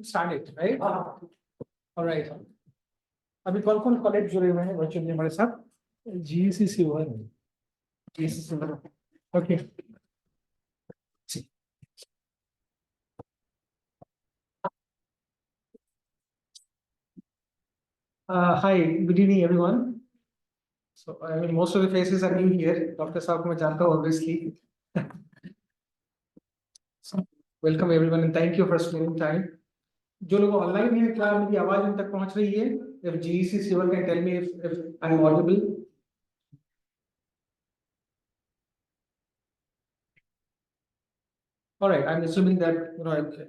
start it, right? All right. अभी कौन college जुड़े हुए हैं वर्चुअली हमारे साथ? GCC हुआ है। GCC okay. Hi, good evening everyone. So I mean most of the faces are new here. Dr. साहब को मैं जानता हूँ obviously. So, welcome everyone and thank you for spending time. जो लोग ऑनलाइन हैं क्या मेरी आवाज उन तक पहुंच रही है? If GEC Civil can tell me if I'm audible. All right, I'm assuming that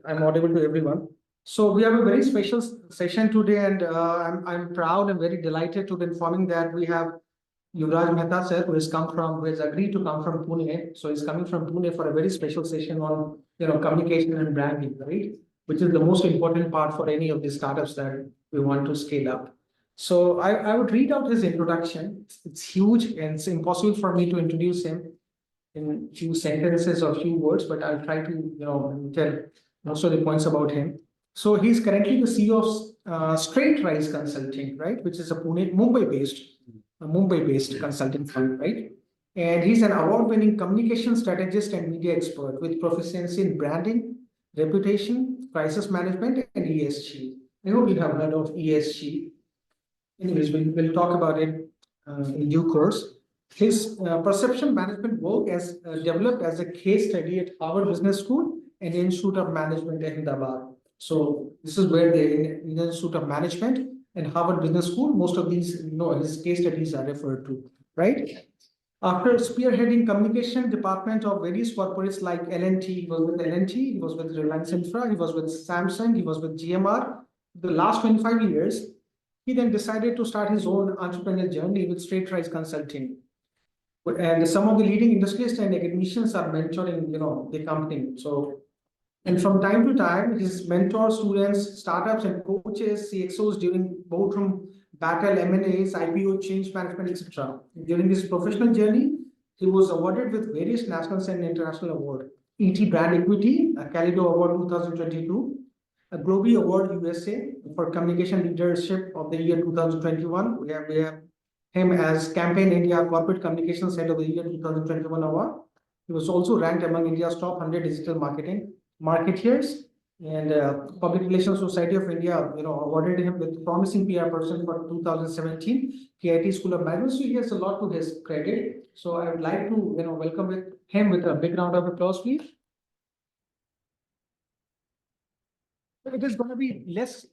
I'm audible to everyone. So we have a very special session today, and I'm proud and very delighted to be informing that we have Yuvraj Mehta sir, who has agreed to come from Pune. So he's coming from Pune for a very special session on communication and branding, right? Which is the most important part for any of the startups that we want to scale up. So I would read out his introduction. It's huge and it's impossible for me to introduce him in few sentences or few words, but I'll try to tell most of the points about him. So he's currently the CEO of Straight Rise Consulting, right, which is a Mumbai-based consulting firm, right? And he's an award-winning communication strategist and media expert with proficiency in branding, reputation, crisis management, and ESG. I hope you have heard of ESG. Anyways, we'll talk about it in due course. His perception management work has developed as a case study at Harvard Business School and Institute of Management in Ahmedabad. So this is where the Institute of Management and Harvard Business School, most of these, his case studies are referred to, right? After spearheading communication department of various corporates like L&T, he was with L&T, he was with Reliance Infra, he was with Samsung, he was with GMR. The last 25 years, he then decided to start his own entrepreneurial journey with Straight Rise Consulting. And some of the leading industrialists and academicians are mentoring, the company. So, and from time to time, his mentors, students, startups, and coaches, CXOs during boardroom battle, M&As, IPO, change management, etc. During his professional journey, he was awarded with various national and international awards. ET Brand Equity, a Calido Award 2022, a Globee Award USA for Communication Leadership of the year 2021. We have him as Campaign India Corporate Communications Head of the Year 2021 award. He was also ranked among India's top 100 digital marketeers, and Public Relations Society of India, awarded him with Promising PR Person for 2017 KIT School of Management. So he has a lot to his credit. So I would like to, welcome him with a big round of applause, please. It is going to be less,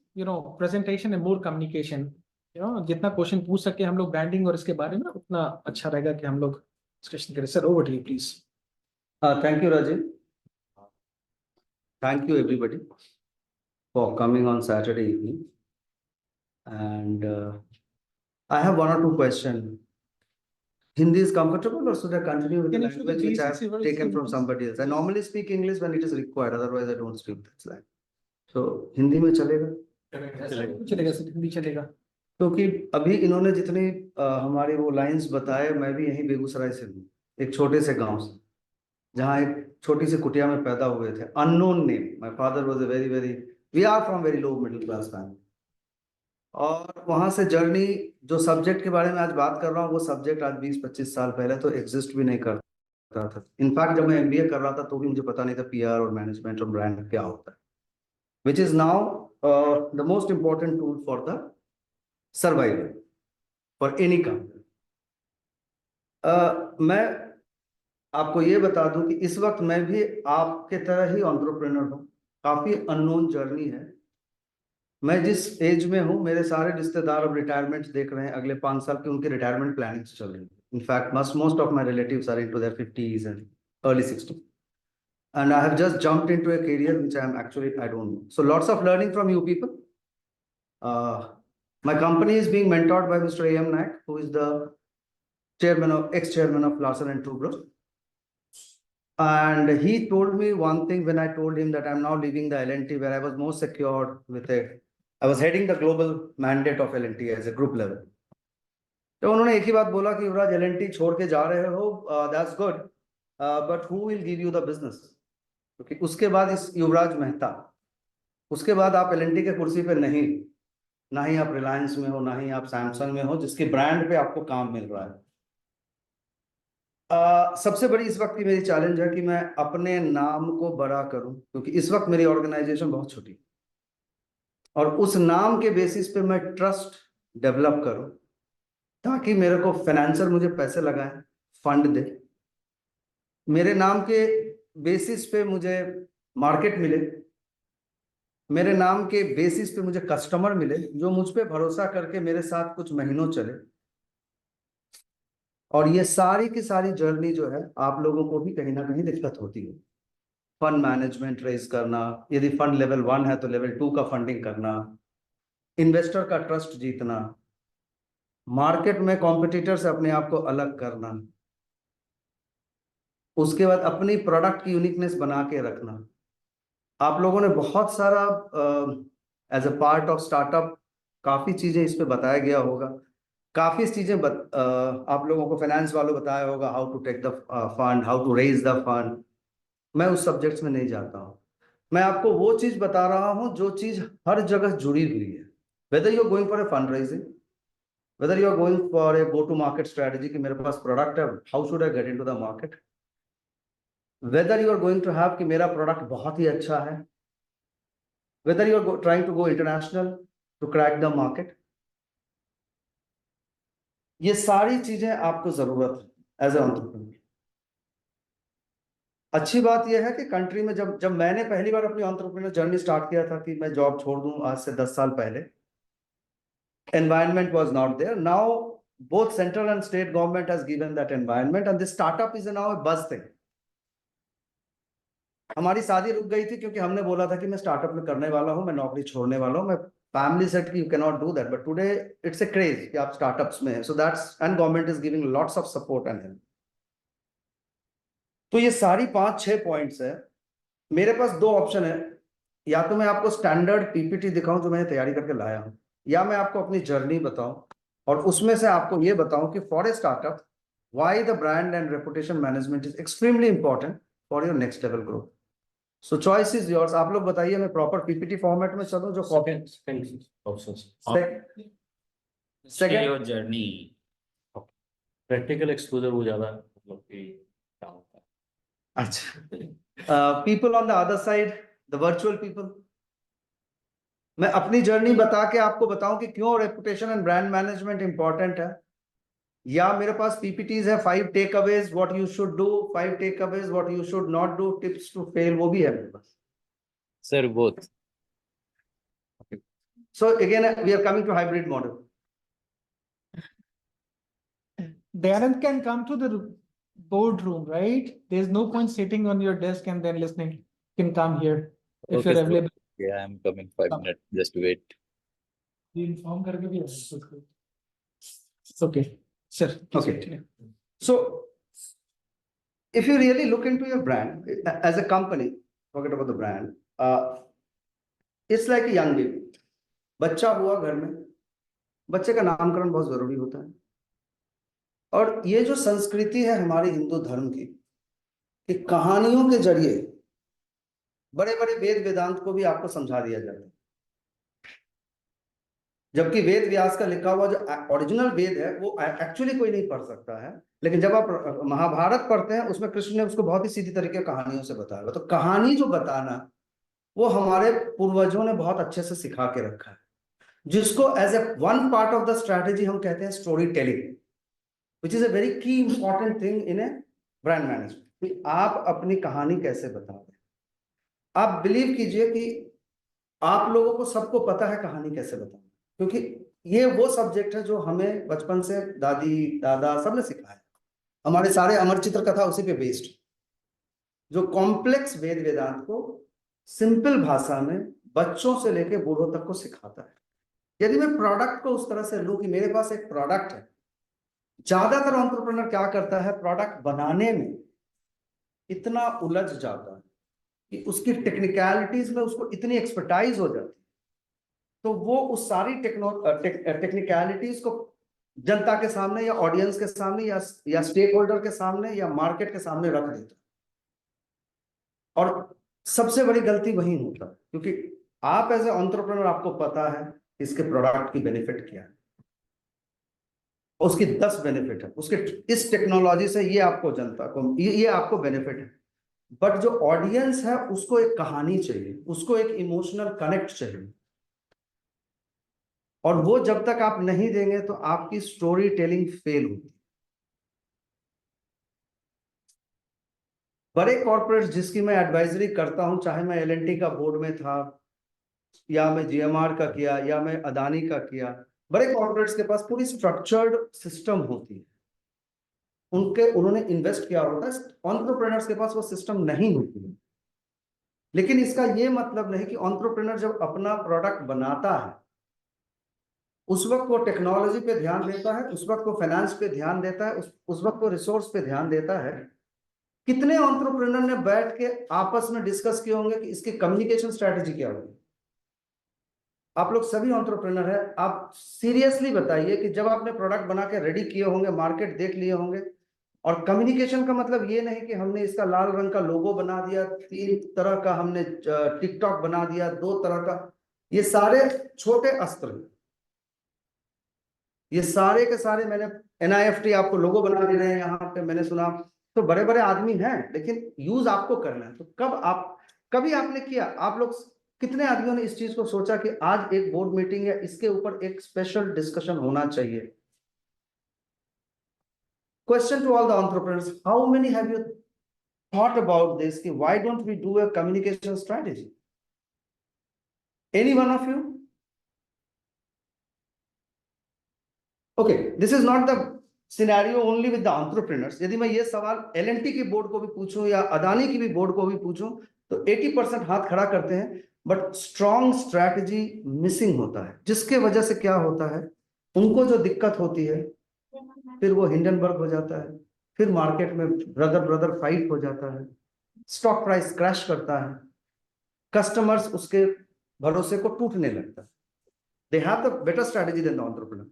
presentation and more communication. जितना question पूछ सके हम लोग branding और इसके बारे में उतना अच्छा रहेगा कि हम लोग डिस्कशन करें. Sir, over to you please. Thank you, Rajiv. Thank you, everybody, for coming on Saturday evening. And I have one or two questions. Hindi is comfortable, or should I continue with the language which I have taken from somebody else? I normally speak English when it is required, otherwise I don't speak that slang. So, Hindi में चलेगा? चलेगा sir, Hindi चलेगा. क्योंकि अभी इन्होंने जितनी हमारी वो लाइंस बताए, मैं भी यहीं बेगूसराय से हूँ, एक छोटे से गांव से, जहाँ एक छोटी सी कुटिया में पैदा हुए थे. Unknown name. My father was we are from very low middle class family. और वहां से जर्नी, जो सब्जेक्ट के बारे में आज बात कर रहा हूँ, वो सब्जेक्ट आज 20-25 साल पहले तो एग्जिस्ट भी नहीं करता था. इनफैक्ट जब मैं MBA कर रहा था तो भी मुझे पता नहीं था PR और मैनेजमेंट और ब्रांड क्या होता है, which is now the most important tool for the survival for any company. मैं आपको ये बता दूं कि इस वक्त मैं भी आपके तरह ही एंटरप्रेन्योर हूं. काफी अननोन जर्नी है. मैं जिस एज में हूं, मेरे सारे रिश्तेदार अब रिटायरमेंट देख रहे हैं. अगले 5 साल की उनकी रिटायरमेंट प्लानिंग चल रही है. In fact most of my relatives are into their 50s and early 60s. And I have just jumped into a career which I don't know. So lots of learning from you people. My company is being mentored by Mr. A.M. Naik, who is the ex-chairman of Larsen & Toubro. And he told me one thing when I told him that I'm now leaving the L&T, where I was more secured I was heading the global mandate of L&T as a group level. तो उन्होंने एक ही बात बोला कि युवराज L&T छोड़ के जा रहे हो, that's good, but who will give you the business? क्योंकि उसके बाद इस युवराज मेहता, उसके बाद आप एल&टी के कुर्सी पे नहीं, ना ही आप रिलायंस में हो, ना ही आप सैमसंग में हो, जिसके ब्रांड पे आपको काम मिल रहा है। सबसे बड़ी इस वक्त की मेरी चैलेंज है कि मैं अपने नाम को बड़ा करूं, क्योंकि इस वक्त मेरी ऑर्गेनाइजेशन बहुत छोटी है, और उस नाम के बेसिस पे मैं ट्रस्ट डेवलप करूं, ताकि मेरे को फाइनेंसर मुझे पैसे लगाए, फंड दे, मेरे नाम के बेसिस पे मुझे मार्केट मिले, मेरे नाम के बेसिस पे मुझे कस्टमर मिले जो मुझ पे भरोसा करके मेरे साथ कुछ महीनों चले। और ये सारी की सारी जर्नी जो है, आप लोगों को भी कहीं ना कहीं दिक्कत होती है। फंड मैनेजमेंट रेज करना, यदि फंड लेवल 1 है तो लेवल 2 का फंडिंग करना, इन्वेस्टर का ट्रस्ट जीतना, मार्केट में कॉम्पिटिटर से अपने आप को अलग करना, उसके बाद अपनी प्रोडक्ट की यूनिकनेस बना के रखना। आप लोगों ने बहुत सारा as a part of startup काफी चीजें इस पे बताया गया होगा, काफी चीजें आप लोगों को फाइनेंस वालों बताया होगा, how to take the fund, how to raise the fund. मैं उस सब्जेक्ट्स में नहीं जाता हूँ, मैं आपको वो चीज बता रहा हूँ जो चीज हर जगह जुड़ी हुई है। Whether you are going for a fund raising, whether you are going for a go to market strategy कि मेरे पास प्रोडक्ट है, how should I get into the market, whether you are going to have कि मेरा product बहुत ही अच्छा है, whether you are trying to go international to crack the market, ये सारी चीजें आपको जरूरत है एज ए एंटरप्रेन्योर। अच्छी बात यह है कि कंट्री में जब जब मैंने पहली बार अपनी एंटरप्रेन्योर जर्नी स्टार्ट किया था कि मैं जॉब छोड़ दूं आज से 10 साल पहले, environment was not there. Now both central and state government has given that environment, and this startup is now a buzz thing. हमारी शादी रुक गई थी क्योंकि हमने बोला था कि मैं स्टार्टअप में करने वाला हूं, मैं नौकरी छोड़ने वाला हूं, मैं फैमिली सेट कि you can not do that, but today it's a craze कि आप स्टार्टअप्स में हैं, so that's and government is giving lots of support and help. तो ये सारी 5-6 पॉइंट्स है। मेरे पास 2 ऑप्शन है, या तो मैं आपको स्टैंडर्ड पीपीटी दिखाऊं जो मैंने तैयारी करके लाया हूं, या मैं आपको अपनी जर्नी बताऊं और उसमें से आपको ये बताऊं कि for a startup why the brand and reputation management is extremely important for your next level growth. So choice is yours. आप लोग बताइए, मैं प्रॉपर पीपीटी फॉर्मेट में चलूं जो second your journey practical exposure वो ज्यादा मतलब कि क्या होता है। अच्छा, people on the other side, the virtual people, मैं अपनी जर्नी बता के आपको बताऊं कि क्यों reputation and brand management important है, या मेरे पास पीपीटीज है 5 takeaways what you should do, 5 takeaways what you should not do, tips to fail, वो भी है मेरे पास। Sir both. So again we are coming to hybrid model. Dayanand can come to the boardroom, right? There's no point sitting on your desk and then listening. You can come here if Okay, you're sir. available. Yeah, I'm coming 5 minutes. Just wait. Inform करके भी okay, sir. please Okay. continue. So if you really look into your brand as a company, forget about the brand, it's like a young baby. बच्चा हुआ घर में, बच्चे का नामकरण बहुत जरूरी होता है, और ये जो संस्कृति है हमारे हिंदू धर्म की, कि कहानियों के जरिए बड़े बड़े वेद वेदांत को भी आपको समझा दिया जाता है, जबकि वेद व्यास का लिखा हुआ जो ओरिजिनल वेद है वो एक्चुअली कोई नहीं पढ़ सकता है, लेकिन जब आप महाभारत पढ़ते हैं उसमें कृष्ण ने उसको बहुत ही सीधी तरीके कहानियों से बताया। तो कहानी जो बताना वो हमारे पूर्वजों ने बहुत अच्छे से सिखा के रखा है, जिसको as a one part of the strategy हम कहते हैं story telling, which is a very key important thing in a brand management. आप अपनी कहानी कैसे बताते हैं, आप बिलीव कीजिए कि आप लोगों को सबको पता है कहानी कैसे बताना, क्योंकि ये वो सब्जेक्ट है जो हमें बचपन से दादी दादा सबने सिखाया। हमारे सारे अमर चित्र कथा उसी पे बेस्ड, जो कॉम्प्लेक्स वेद वेदांत को सिंपल भाषा में बच्चों से लेके बूढ़ों तक को सिखाता है। यदि मैं प्रोडक्ट को उस तरह से लूं कि मेरे पास एक प्रोडक्ट है, ज्यादातर एंटरप्रेन्योर क्या करता है, प्रोडक्ट बनाने में इतना उलझ जाता है कि उसकी टेक्निकलिटीज में उसको इतनी एक्सपर्टाइज हो जाती है, तो वो उस सारी टेक्निकलिटीज को जनता के सामने या ऑडियंस के सामने या स्टेक होल्डर के सामने या मार्केट के सामने रख देता है। और सबसे बड़ी गलती वही होता है, क्योंकि आप एज ए एंटरप्रेन्योर आपको पता है इसके प्रोडक्ट की बेनिफिट क्या है, उसकी 10 बेनिफिट है, उसके इस टेक्नोलॉजी से ये आपको जनता को ये आपको बेनिफिट है। बट जो ऑडियंस है उसको एक कहानी चाहिए, उसको एक इमोशनल कनेक्ट चाहिए, और वो जब तक आप नहीं देंगे तो आपकी स्टोरी टेलिंग फेल होगी। बड़े कॉर्पोरेट्स जिसकी मैं एडवाइजरी करता हूं, चाहे मैं एल&टी का बोर्ड में था, या मैं जीएमआर का किया, या मैं अदानी का किया, बड़े कॉर्पोरेट्स के पास पूरी स्ट्रक्चर्ड सिस्टम होती है, उन्होंने इन्वेस्ट किया होता है। एंटरप्रेन्योर्स के पास वो सिस्टम नहीं होती है। लेकिन इसका ये मतलब नहीं कि एंटरप्रेन्योर जब अपना प्रोडक्ट बनाता है उस वक्त वो टेक्नोलॉजी पे ध्यान देता है, उस वक्त वो फाइनेंस पे ध्यान देता है, उस वक्त वो रिसोर्स पे ध्यान देता है। कितने एंटरप्रेन्योर ने बैठ के आपस में डिस्कस किए होंगे कि इसकी कम्युनिकेशन स्ट्रेटेजी क्या होगी? आप लोग सभी एंटरप्रेन्योर हैं, आप सीरियसली बताइए कि जब आपने प्रोडक्ट बना के रेडी किए होंगे, मार्केट देख लिए होंगे, और कम्युनिकेशन का मतलब ये नहीं कि हमने इसका लाल रंग का लोगो बना दिया, 3 तरह का हमने टिकटॉक बना दिया, 2 तरह का, ये सारे छोटे अस्त्र हैं। ये सारे के सारे, मैंने NIFT आपको लोगो बना दे रहे हैं यहाँ पे, मैंने सुना तो बड़े बड़े आदमी हैं, लेकिन यूज आपको करना है। तो कभी आपने किया? आप लोग कितने आदमियों ने इस चीज को सोचा कि आज एक बोर्ड मीटिंग है, इसके ऊपर एक स्पेशल डिस्कशन होना चाहिए? Question to all the entrepreneurs, how many have you thought about this? Why don't we do a communication strategy? Any one of you? Okay, this is not the scenario only with the entrepreneurs. यदि मैं ये सवाल L&T की board को भी पूछूं या अदानी की भी बोर्ड को भी पूछूं तो 80% हाथ खड़ा करते हैं, बट स्ट्रॉन्ग स्ट्रैटेजी मिसिंग होता है, जिसके वजह से क्या होता है, उनको जो दिक्कत होती है, फिर वो हिंडनबर्ग हो जाता है, फिर मार्केट में ब्रदर फाइट हो जाता है, स्टॉक प्राइस क्रैश करता है, कस्टमर्स उसके भरोसे को टूटने लगता है। They have the better strategy than the entrepreneur.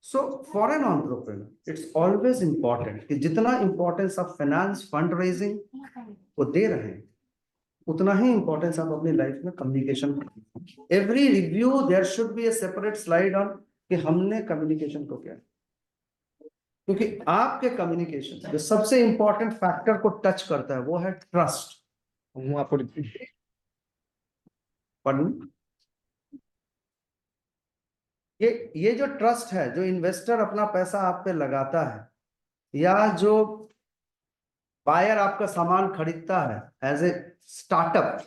So for an entrepreneur, it's always important कि जितना importance आप finance fundraising को दे रहे हैं, उतना ही importance आप अपनी लाइफ में communication को। Every review there should be a separate slide on कि हमने communication को क्या, क्योंकि आपके communication जो सबसे important factor को touch करता है वो है trust। Pardon? ये जो ट्रस्ट है, जो इन्वेस्टर अपना पैसा आप पे लगाता है, या जो बायर आपका सामान खरीदता है एज ए स्टार्टअप,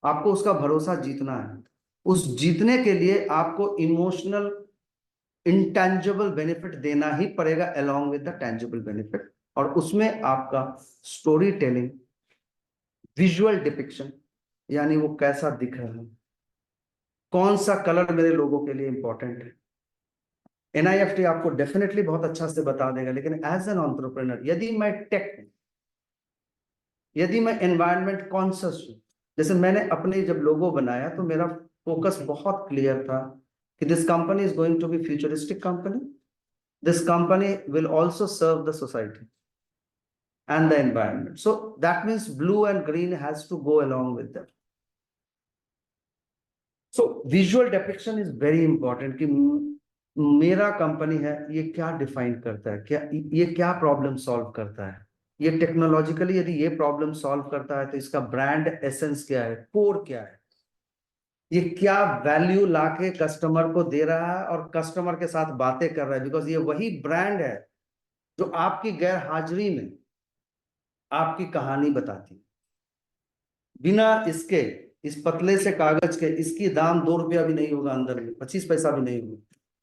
आपको उसका भरोसा जीतना है। उस जीतने के लिए आपको इमोशनल इंटेंजिबल बेनिफिट देना ही पड़ेगा along with the tangible benefit, और उसमें आपका स्टोरी टेलिंग, विजुअल डिपिक्शन, यानी वो कैसा दिख रहा है, कौन सा कलर मेरे लोगों के लिए इंपॉर्टेंट है। NIFT आपको डेफिनेटली बहुत अच्छा से बता देगा, लेकिन एज एन एंटरप्रेन्योर यदि मैं टेक, यदि मैं एनवायरनमेंट कॉन्शियस हूं, जैसे मैंने अपने जब लोगो बनाया तो मेरा फोकस बहुत क्लियर था कि this company is going to be futuristic company, this company will also serve the society and the environment, so that means blue and green has to go along with them. So visual depiction is very important कि मेरा company है, ये क्या define करता है, क्या ये क्या प्रॉब्लम सॉल्व करता है, ये टेक्नोलॉजिकली यदि ये प्रॉब्लम सॉल्व करता है तो इसका ब्रांड एसेंस क्या है, कोर क्या है, ये क्या वैल्यू लाके कस्टमर को दे रहा है और कस्टमर के साथ बातें कर रहा है, बिकॉज ये वही ब्रांड है जो आपकी गैर हाजिरी में आपकी कहानी बताती है। बिना इसके, इस पतले से कागज के, इसकी दाम 2 रुपया भी नहीं होगा, अंदर में 25 पैसा भी नहीं होगा।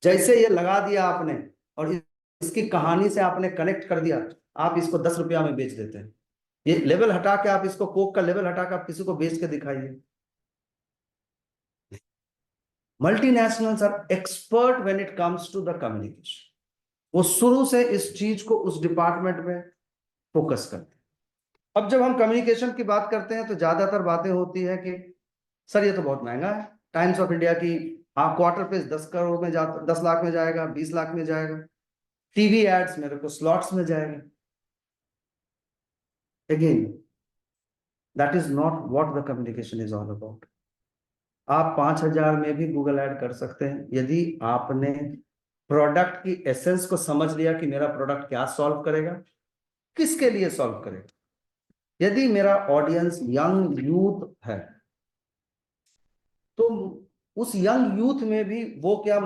जैसे ये लगा दिया आपने और इसकी कहानी से आपने कनेक्ट कर दिया, आप इसको 10 रुपया में बेच देते हैं। ये लेवल हटा के आप इसको, कोक का लेवल हटा के आप किसी को बेच के दिखाइए। Multinationals are expert when it comes to the communication. वो शुरू से इस चीज को उस डिपार्टमेंट में फोकस करते हैं। अब जब हम कम्युनिकेशन की बात करते हैं तो ज्यादातर बातें होती है कि सर ये तो बहुत महंगा है, टाइम्स ऑफ इंडिया की क्वार्टर पे 10 करोड़ में 10 लाख में जाएगा, 20 लाख में जाएगा, टीवी एड्स मेरे को स्लॉट्स में जाएगा। Again that is not what the communication is all about. आप 5,000 में भी गूगल ऐड कर सकते हैं यदि आपने प्रोडक्ट की एसेंस को समझ लिया कि मेरा प्रोडक्ट क्या सॉल्व करेगा, किसके लिए सॉल्व करेगा। यदि मेरा ऑडियंस यंग यूथ है तो उस यंग यूथ में भी वो क्या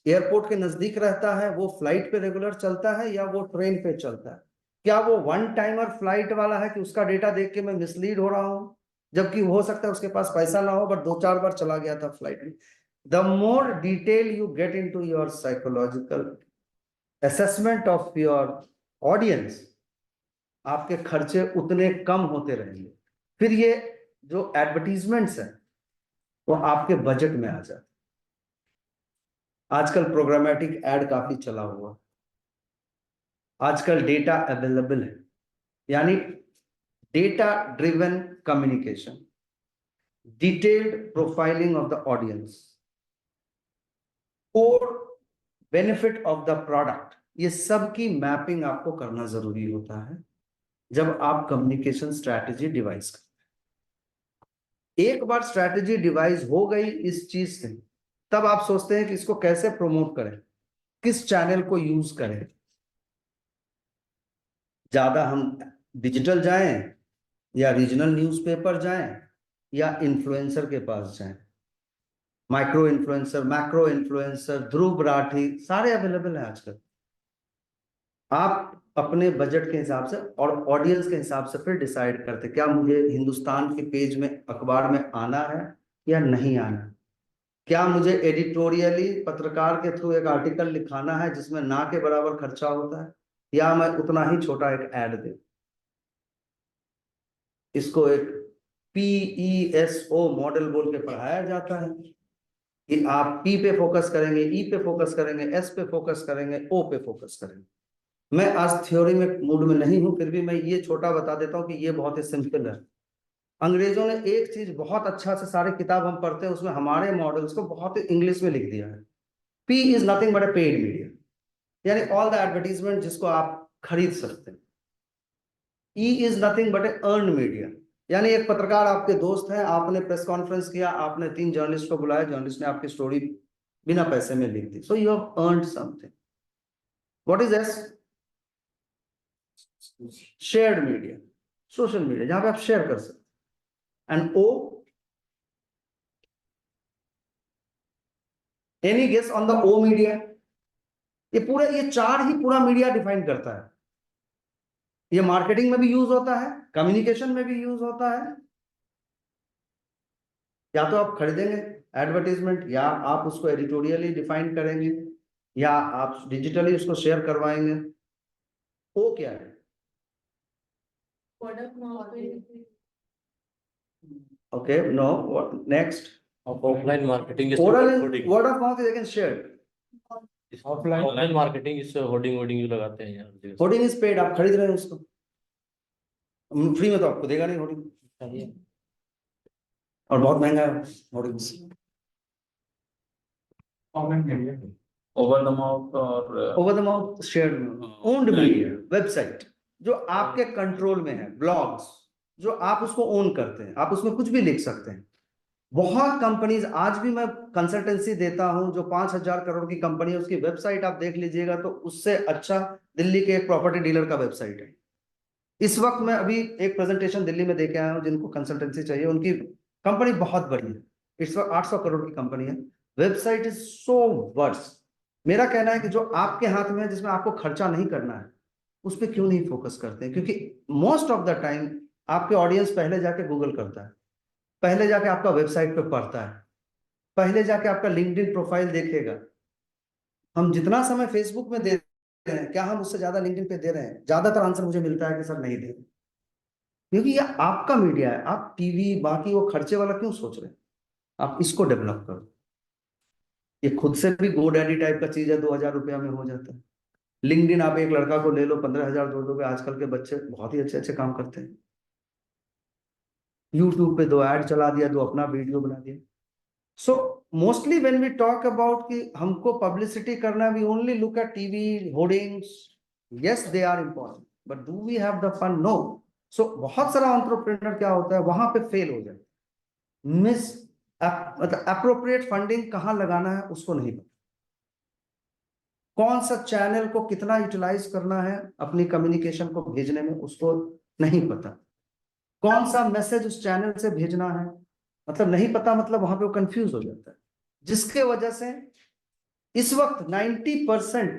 एयरपोर्ट के नजदीक रहता है, वो फ्लाइट पे रेगुलर चलता है, या वो ट्रेन पे चलता है, क्या वो वन टाइमर फ्लाइट वाला है कि उसका डेटा देख के मैं मिसलीड हो रहा हूं, जबकि हो सकता है उसके पास पैसा ना हो बट 2-4 बार चला गया था फ्लाइट में। The more detail you get into your psychological assessment of your audience, आपके खर्चे उतने कम होते रहेंगे। फिर ये जो एडवर्टीजमेंट्स है वो आपके बजट में आ जाते। आजकल प्रोग्रामेटिक ऐड काफी चला हुआ, आजकल डेटा अवेलेबल है, यानी data driven communication, detailed profiling of the audience, core benefit of the product, ये सब की मैपिंग आपको करना जरूरी होता है जब आप कम्युनिकेशन स्ट्रैटेजी डिवाइस करते हैं। एक बार स्ट्रैटेजी डिवाइस हो गई इस चीज से, तब आप सोचते हैं कि इसको कैसे प्रमोट करें, किस चैनल को यूज करें। ज्यादा हम डिजिटल जाएं या रीजनल न्यूज़पेपर जाएं या इन्फ्लुएंसर के पास जाएं। Micro influencer, macro influencer, Dhruv Rathee, सारे अवेलेबल हैं आजकल। आप अपने बजट के हिसाब से और ऑडियंस के हिसाब से फिर डिसाइड करते क्या मुझे हिंदुस्तान के पेज में अखबार में आना है या नहीं आना, क्या मुझे एडिटोरियली पत्रकार के थ्रू एक आर्टिकल लिखाना है जिसमें ना के बराबर खर्चा होता है, या मैं उतना ही छोटा एक ऐड दे। इसको एक PESO मॉडल बोल के पढ़ाया जाता है कि आप P पे फोकस करेंगे, E पे फोकस करेंगे, S पे फोकस करेंगे, O पे फोकस करेंगे। मैं आज थ्योरी में मूड में नहीं हूं, फिर भी मैं ये छोटा बता देता हूं कि ये बहुत ही सिंपल है। अंग्रेजों ने एक चीज बहुत अच्छा से, सारे किताब हम पढ़ते हैं उसमें हमारे मॉडल्स को बहुत ही इंग्लिश में लिख दिया है। P is nothing but A paid media, यानी ऑल द एडवर्टीजमेंट जिसको आप खरीद सकते हैं। E is nothing but A earn media, यानी एक पत्रकार आपके दोस्त हैं, आपने प्रेस कॉन्फ्रेंस किया, आपने 3 जर्नलिस्ट को बुलाया, जर्नलिस्ट ने आपकी स्टोरी बिना पैसे में लिख दी, so you have earned something. What is S? Shared media, social media, जहां पे आप शेयर कर सकते। And O, any guess on the O media? ये 4 ही पूरा मीडिया डिफाइन करता है। ये मार्केटिंग में भी यूज होता है, कम्युनिकेशन में भी यूज होता है। या तो आप खरीदेंगे एडवर्टीजमेंट, या आप उसको एडिटोरियली डिफाइन करेंगे, या आप डिजिटली उसको शेयर करवाएंगे। वो क्या है? Okay, no, next. Offline marketing is oral, hoarding. Word of mouth is again shared. Offline marketing is hoarding जो लगाते हैं यार। होर्डिंग इज पेड, आप खरीद रहे हैं उसको, फ्री में तो आपको देगा नहीं होर्डिंग, और बहुत महंगा है hoarding. Over the mouth or over the mouth shared, owned media, website जो आपके कंट्रोल में है, ब्लॉग्स जो आप उसको ओन करते हैं, आप उसमें कुछ भी लिख सकते हैं। बहुत कंपनीज, आज भी मैं कंसल्टेंसी देता हूं, जो 5,000 करोड़ की कंपनी है, उसकी वेबसाइट आप देख लीजिएगा तो उससे अच्छा दिल्ली के एक प्रॉपर्टी डीलर का वेबसाइट है। इस वक्त मैं अभी एक प्रेजेंटेशन दिल्ली में देके आया हूं, जिनको कंसल्टेंसी चाहिए, उनकी कंपनी बहुत बड़ी है, इस वक्त 800 करोड़ की कंपनी है, वेबसाइट इज सो वर्स। मेरा कहना है कि जो आपके हाथ में है, जिसमें आपको खर्चा नहीं करना है, उस पर क्यों नहीं फोकस करते हैं? क्योंकि मोस्ट ऑफ द टाइम आपके ऑडियंस पहले जाके गूगल करता है, पहले जाके आपका वेबसाइट पे पढ़ता है, पहले जाके आपका लिंक्डइन प्रोफाइल देखेगा। हम जितना समय फेसबुक में दे रहे हैं, क्या हम उससे ज्यादा लिंक्डइन पे दे रहे हैं? ज्यादातर आंसर मुझे मिलता है कि सर नहीं दे रहे, क्योंकि ये आपका मीडिया है। आप टीवी बाकी वो खर्चे वाला क्यों सोच रहे हैं? आप इसको डेवलप करो। ये खुद से भी गोडैडी टाइप का चीज है, 2,000 रुपया में हो जाता है। लिंक्डइन आप एक लड़का को ले लो, 15,000 दो दोगे, आजकल के बच्चे बहुत ही अच्छे अच्छे काम करते हैं। यूट्यूब पे 2 ऐड चला दिया, 2 अपना वीडियो बना दिया। So mostly when we talk about कि हमको पब्लिसिटी करना, we only look at TV hoardings, yes they are important, but do we have the fun? No. So बहुत सारा एंटरप्रेन्योर क्या होता है, वहां पे फेल हो जाए, मिस मतलब अप्रोप्रिएट फंडिंग कहाँ लगाना है उसको नहीं पता, कौन सा चैनल को कितना यूटिलाइज करना है अपनी कम्युनिकेशन को भेजने में उसको नहीं पता, कौन सा मैसेज उस चैनल से भेजना है मतलब नहीं पता, मतलब वहां पे वो कंफ्यूज हो जाता है, जिसके वजह से इस वक्त 90%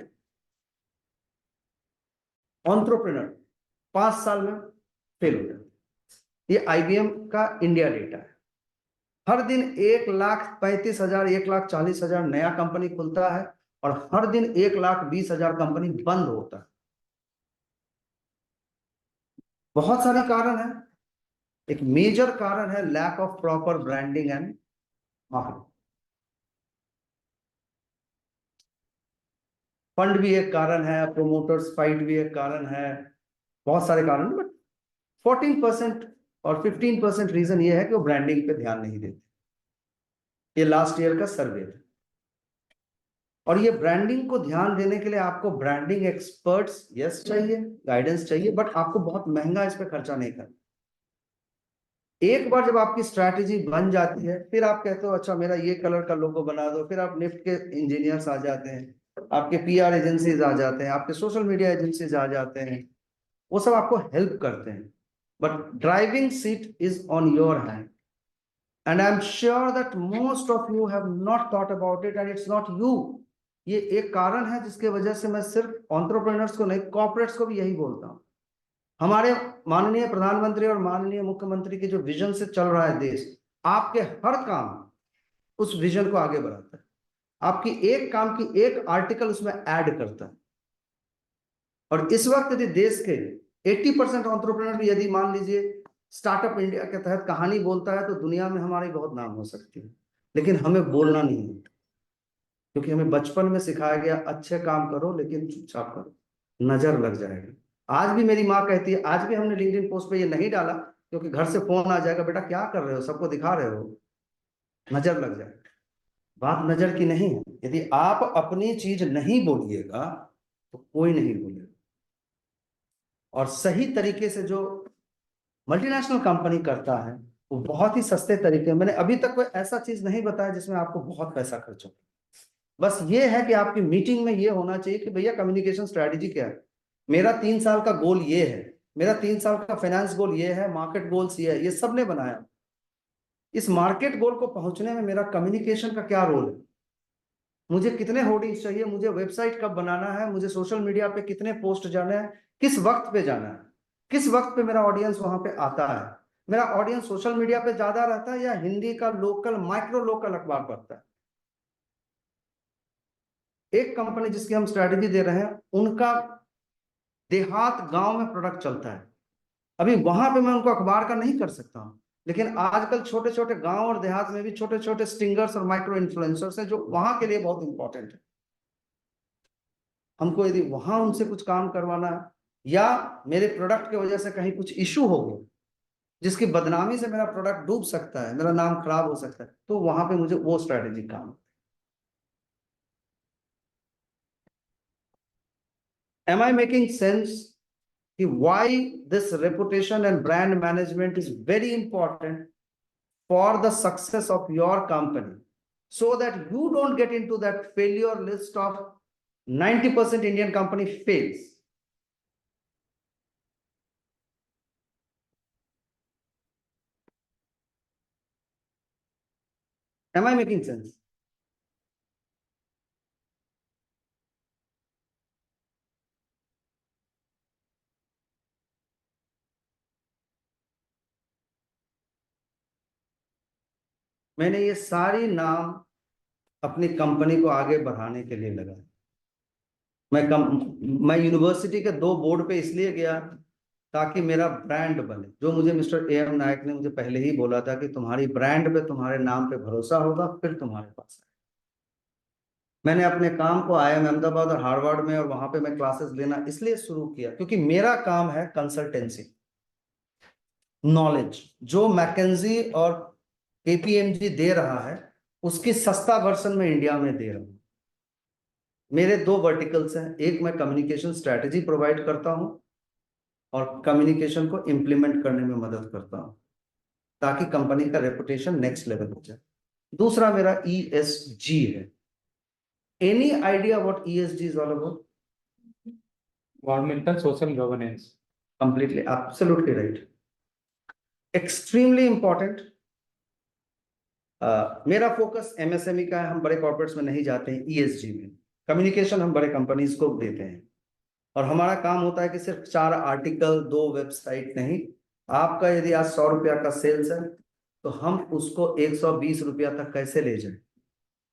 एंटरप्रेन्योर 5 साल में फेल हो जाते हैं। ये IBM का इंडिया डेटा है। हर दिन 1,35,000 1,40,000 नया कंपनी खुलता है और हर दिन 1,20,000 कंपनी बंद होता है। बहुत सारे कारण है, एक मेजर कारण है lack of proper branding and marketing. Fund भी एक कारण है, प्रोमोटर्स फाइट भी एक कारण है, बहुत सारे कारण, बट 14% और 15% रीजन ये है कि वो ब्रांडिंग पे ध्यान नहीं देते। ये लास्ट ईयर का सर्वे है। और ये ब्रांडिंग को ध्यान देने के लिए आपको ब्रांडिंग एक्सपर्ट्स यस चाहिए, गाइडेंस चाहिए, बट आपको बहुत महंगा इस पे खर्चा नहीं करना। एक बार जब आपकी स्ट्रैटेजी बन जाती है, फिर आप कहते हो अच्छा मेरा ये कलर का लोगो बना दो, फिर आप निफ्ट के इंजीनियर्स आ जाते हैं, आपके PR एजेंसीज आ जाते हैं, आपके सोशल मीडिया एजेंसीज आ जाते हैं, वो सब आपको हेल्प करते हैं, but driving seat is on your hand. And I am sure that most of you have not thought about it and it's not you. ये एक कारण है जिसके वजह से मैं सिर्फ एंटरप्रेन्योर्स को नहीं, कॉर्पोरेट्स को भी यही बोलता हूँ। हमारे माननीय प्रधानमंत्री और माननीय मुख्यमंत्री के जो विजन से चल रहा है देश, आपके हर काम उस विजन को आगे बढ़ाता है, आपकी एक काम की एक आर्टिकल उसमें ऐड करता है। और इस वक्त यदि देश के 80% एंटरप्रेन्योर भी यदि मान लीजिए स्टार्टअप इंडिया के तहत कहानी बोलता है तो दुनिया में हमारी बहुत नाम हो सकती है, लेकिन हमें बोलना नहीं है, क्योंकि हमें बचपन में सिखाया गया अच्छे काम करो लेकिन चुपचाप करो, नजर लग जाएगी। आज भी मेरी माँ कहती है, आज भी हमने लिंक्डइन पोस्ट पे ये नहीं डाला क्योंकि घर से फोन आ जाएगा, बेटा क्या कर रहे हो, सबको दिखा रहे हो, नजर लग जाएगी। बात नजर की नहीं है, यदि आप अपनी चीज नहीं बोलिएगा तो कोई नहीं बोलेगा। और सही तरीके से जो मल्टीनेशनल कंपनी करता है वो बहुत ही सस्ते तरीके, मैंने अभी तक कोई ऐसा चीज नहीं बताया जिसमें आपको बहुत पैसा खर्च हो। बस ये है कि आपकी मीटिंग में ये होना चाहिए कि भैया कम्युनिकेशन स्ट्रेटजी क्या है, मेरा 3 साल का गोल ये है, मेरा 3 साल का फाइनेंस गोल ये है, मार्केट गोल्स ये है, ये सबने बनाया। इस मार्केट गोल को पहुंचने में मेरा कम्युनिकेशन का क्या रोल है, मुझे कितने होर्डिंग्स चाहिए, मुझे वेबसाइट कब बनाना है, मुझे सोशल मीडिया पे कितने पोस्ट जाना है, किस वक्त पे जाना है, किस वक्त पे मेरा ऑडियंस वहां पे आता है, मेरा ऑडियंस सोशल मीडिया पे ज्यादा रहता है या हिंदी का लोकल माइक्रो लोकल अखबार पढ़ता है। एक कंपनी जिसकी हम स्ट्रेटेजी दे रहे हैं, उनका देहात गांव में प्रोडक्ट चलता है, अभी वहां पे मैं उनको अखबार का नहीं कर सकता हूं, लेकिन आजकल छोटे छोटे गांव और देहात में भी छोटे छोटे स्टिंगर्स और माइक्रो इन्फ्लुएंसर्स हैं जो वहां के लिए बहुत इंपॉर्टेंट है। हमको यदि वहां उनसे कुछ काम करवाना है या मेरे प्रोडक्ट की वजह से कहीं कुछ इशू हो गया जिसकी बदनामी से मेरा प्रोडक्ट डूब सकता है, मेरा नाम खराब हो सकता है, तो वहां पे मुझे वो स्ट्रेटेजी काम। Am I making sense? Why this reputation and brand management is very important for the success of your company, so that you don't get into that failure list of 90% Indian company fails. Am I making sense? मैंने ये सारी नाम अपनी company को आगे बढ़ाने के लिए लगाया। मैं यूनिवर्सिटी के 2 बोर्ड पे इसलिए गया ताकि मेरा ब्रांड बने, जो मुझे मिस्टर AM नायक ने मुझे पहले ही बोला था कि तुम्हारी ब्रांड पे, तुम्हारे नाम पे भरोसा होगा फिर तुम्हारे पास आए। मैंने अपने काम को IIM अहमदाबाद और हार्वर्ड में और वहां पे मैं क्लासेस लेना इसलिए शुरू किया क्योंकि मेरा काम है कंसल्टेंसी, नॉलेज जो मैकेंजी और KPMG दे रहा है उसकी सस्ता वर्जन में इंडिया में दे रहा हूं। मेरे 2 वर्टिकल्स हैं, एक मैं कम्युनिकेशन स्ट्रेटेजी प्रोवाइड करता हूं और कम्युनिकेशन को इंप्लीमेंट करने में मदद करता हूं ताकि कंपनी का रेपुटेशन नेक्स्ट लेवल हो जाए। दूसरा मेरा ESG है। Any idea what ESG is all about? environmental social governance. Completely, absolutely right. Extremely important. मेरा फोकस MSME का है, हम बड़े कॉर्पोरेट्स में नहीं जाते हैं। ESG में कम्युनिकेशन हम बड़े कंपनीज को देते हैं, और हमारा काम होता है कि सिर्फ 4 आर्टिकल, 2 वेबसाइट नहीं। आपका यदि आज 100 रुपया का सेल्स है, तो हम उसको 120 रुपया तक कैसे ले जाएं,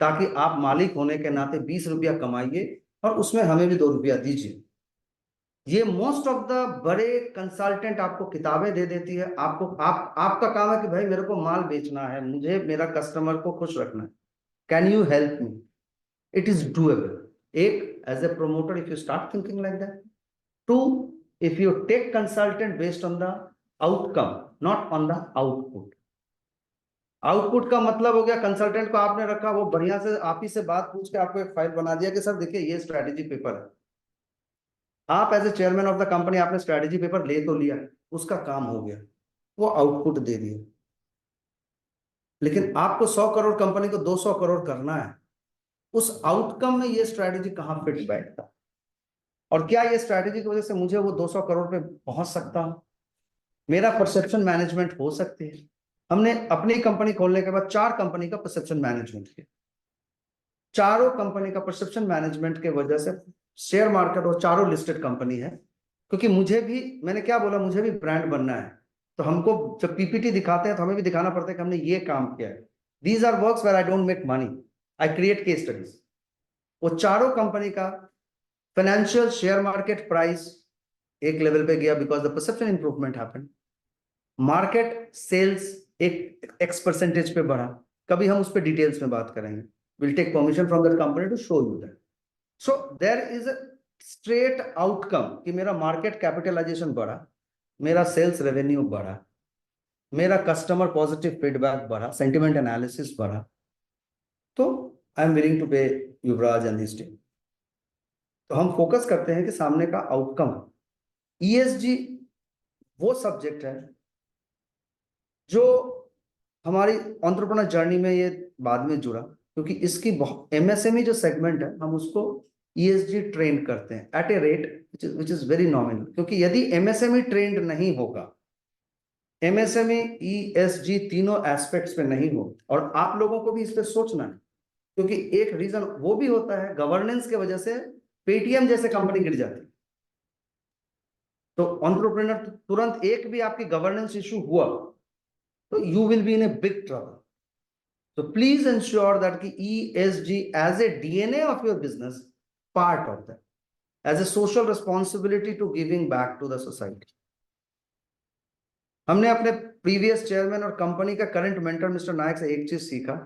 ताकि आप मालिक होने के नाते 20 रुपया कमाइए और उसमें हमें भी 2 रुपया दीजिए। ये मोस्ट ऑफ द बड़े कंसल्टेंट आपको किताबें दे देती है, आपका काम है कि भाई मेरे को माल बेचना है, मुझे मेरा कस्टमर को खुश रखना है, can you help me? It is doable. एक, as a promoter, if you start thinking like that. Two, if you take consultant based on the outcome, not on the output. Output का मतलब हो गया consultant को आपने रखा, वो बढ़िया से आप ही से बात पूछ के आपको एक फाइल बना दिया कि सर देखिए ये स्ट्रेटेजी पेपर है। आप as a chairman of the company आपने स्ट्रेटेजी पेपर ले तो लिया, उसका काम हो गया, वो आउटपुट दे दिया। लेकिन आपको 100 करोड़ कंपनी को 200 करोड़ करना है, उस आउटकम में ये स्ट्रेटेजी कहां फिट बैठता, और क्या ये स्ट्रेटेजी की वजह से मुझे वो 200 करोड़ पे पहुंच सकता हूं, मेरा परसेप्शन मैनेजमेंट हो सकती है। हमने अपनी कंपनी खोलने के बाद 4 कंपनी का परसेप्शन मैनेजमेंट किया। चारों कंपनी का परसेप्शन मैनेजमेंट के वजह से शेयर मार्केट, और चारों लिस्टेड कंपनी है, क्योंकि मुझे भी, मैंने क्या बोला, मुझे भी ब्रांड बनना है। तो हमको जब PPT दिखाते हैं तो हमें भी दिखाना पड़ता है कि हमने ये काम किया है। These are works where I don't make money, I create case studies. वो चारों कंपनी का फाइनेंशियल, शेयर मार्केट प्राइस एक लेवल पे गया because the perception improvement happened. Market sales एक X% पे बढ़ा, कभी हम उस पर डिटेल्स में बात करेंगे। Will take permission from that company to show you that. So there is a straight outcome कि मेरा मार्केट कैपिटलाइजेशन बढ़ा, मेरा सेल्स रेवेन्यू बढ़ा, मेरा कस्टमर पॉजिटिव फीडबैक बढ़ा, सेंटिमेंट एनालिसिस बढ़ा, तो आई एम विलिंग टू पे युवराज एंड हिज टीम। तो हम फोकस करते हैं कि सामने का आउटकम। ESG वो सब्जेक्ट है जो हमारी एंटरप्रेन्योर जर्नी में ये बाद में जुड़ा, क्योंकि इसकी MSME जो सेगमेंट है, हम उसको ESG ट्रेंड करते हैं at a rate which is very nominal. क्योंकि यदि MSME ट्रेंड नहीं होगा, MSME ESG तीनों एस्पेक्ट्स पे नहीं हो, और आप लोगों को भी इस पे सोचना है, क्योंकि एक रीजन वो भी होता है, गवर्नेंस के वजह से पेटीएम जैसे कंपनी गिर जाती है। तो एंटरप्रेन्योर तुरंत एक भी आपकी गवर्नेंस इशू हुआ तो you will be in a big trouble. So please ensure that the ESG as a DNA of your business, part of that, as a social responsibility to giving back to the society. हमने अपने previous chairman और company का current mentor mister नायक से एक चीज सीखा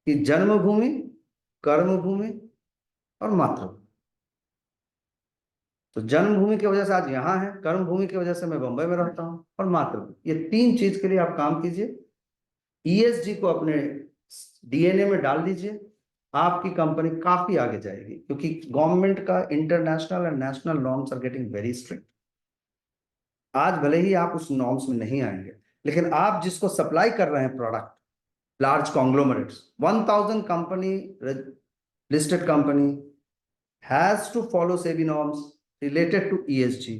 कि जन्मभूमि, कर्मभूमि और मातृभूमि। तो जन्मभूमि की वजह से आज यहां है, कर्मभूमि की वजह से मैं बंबई में रहता हूं, और मातृभूमि, ये 3 चीज के लिए आप काम कीजिए। ESG को अपने DNA में डाल दीजिए, आपकी कंपनी काफी आगे जाएगी, क्योंकि गवर्नमेंट का international and national norms are getting very strict. आज भले ही आप उस नॉर्म्स में नहीं आएंगे, लेकिन आप जिसको सप्लाई कर रहे हैं product, large conglomerates, 1000 company, listed company has to follow SEBI norms related to ESG।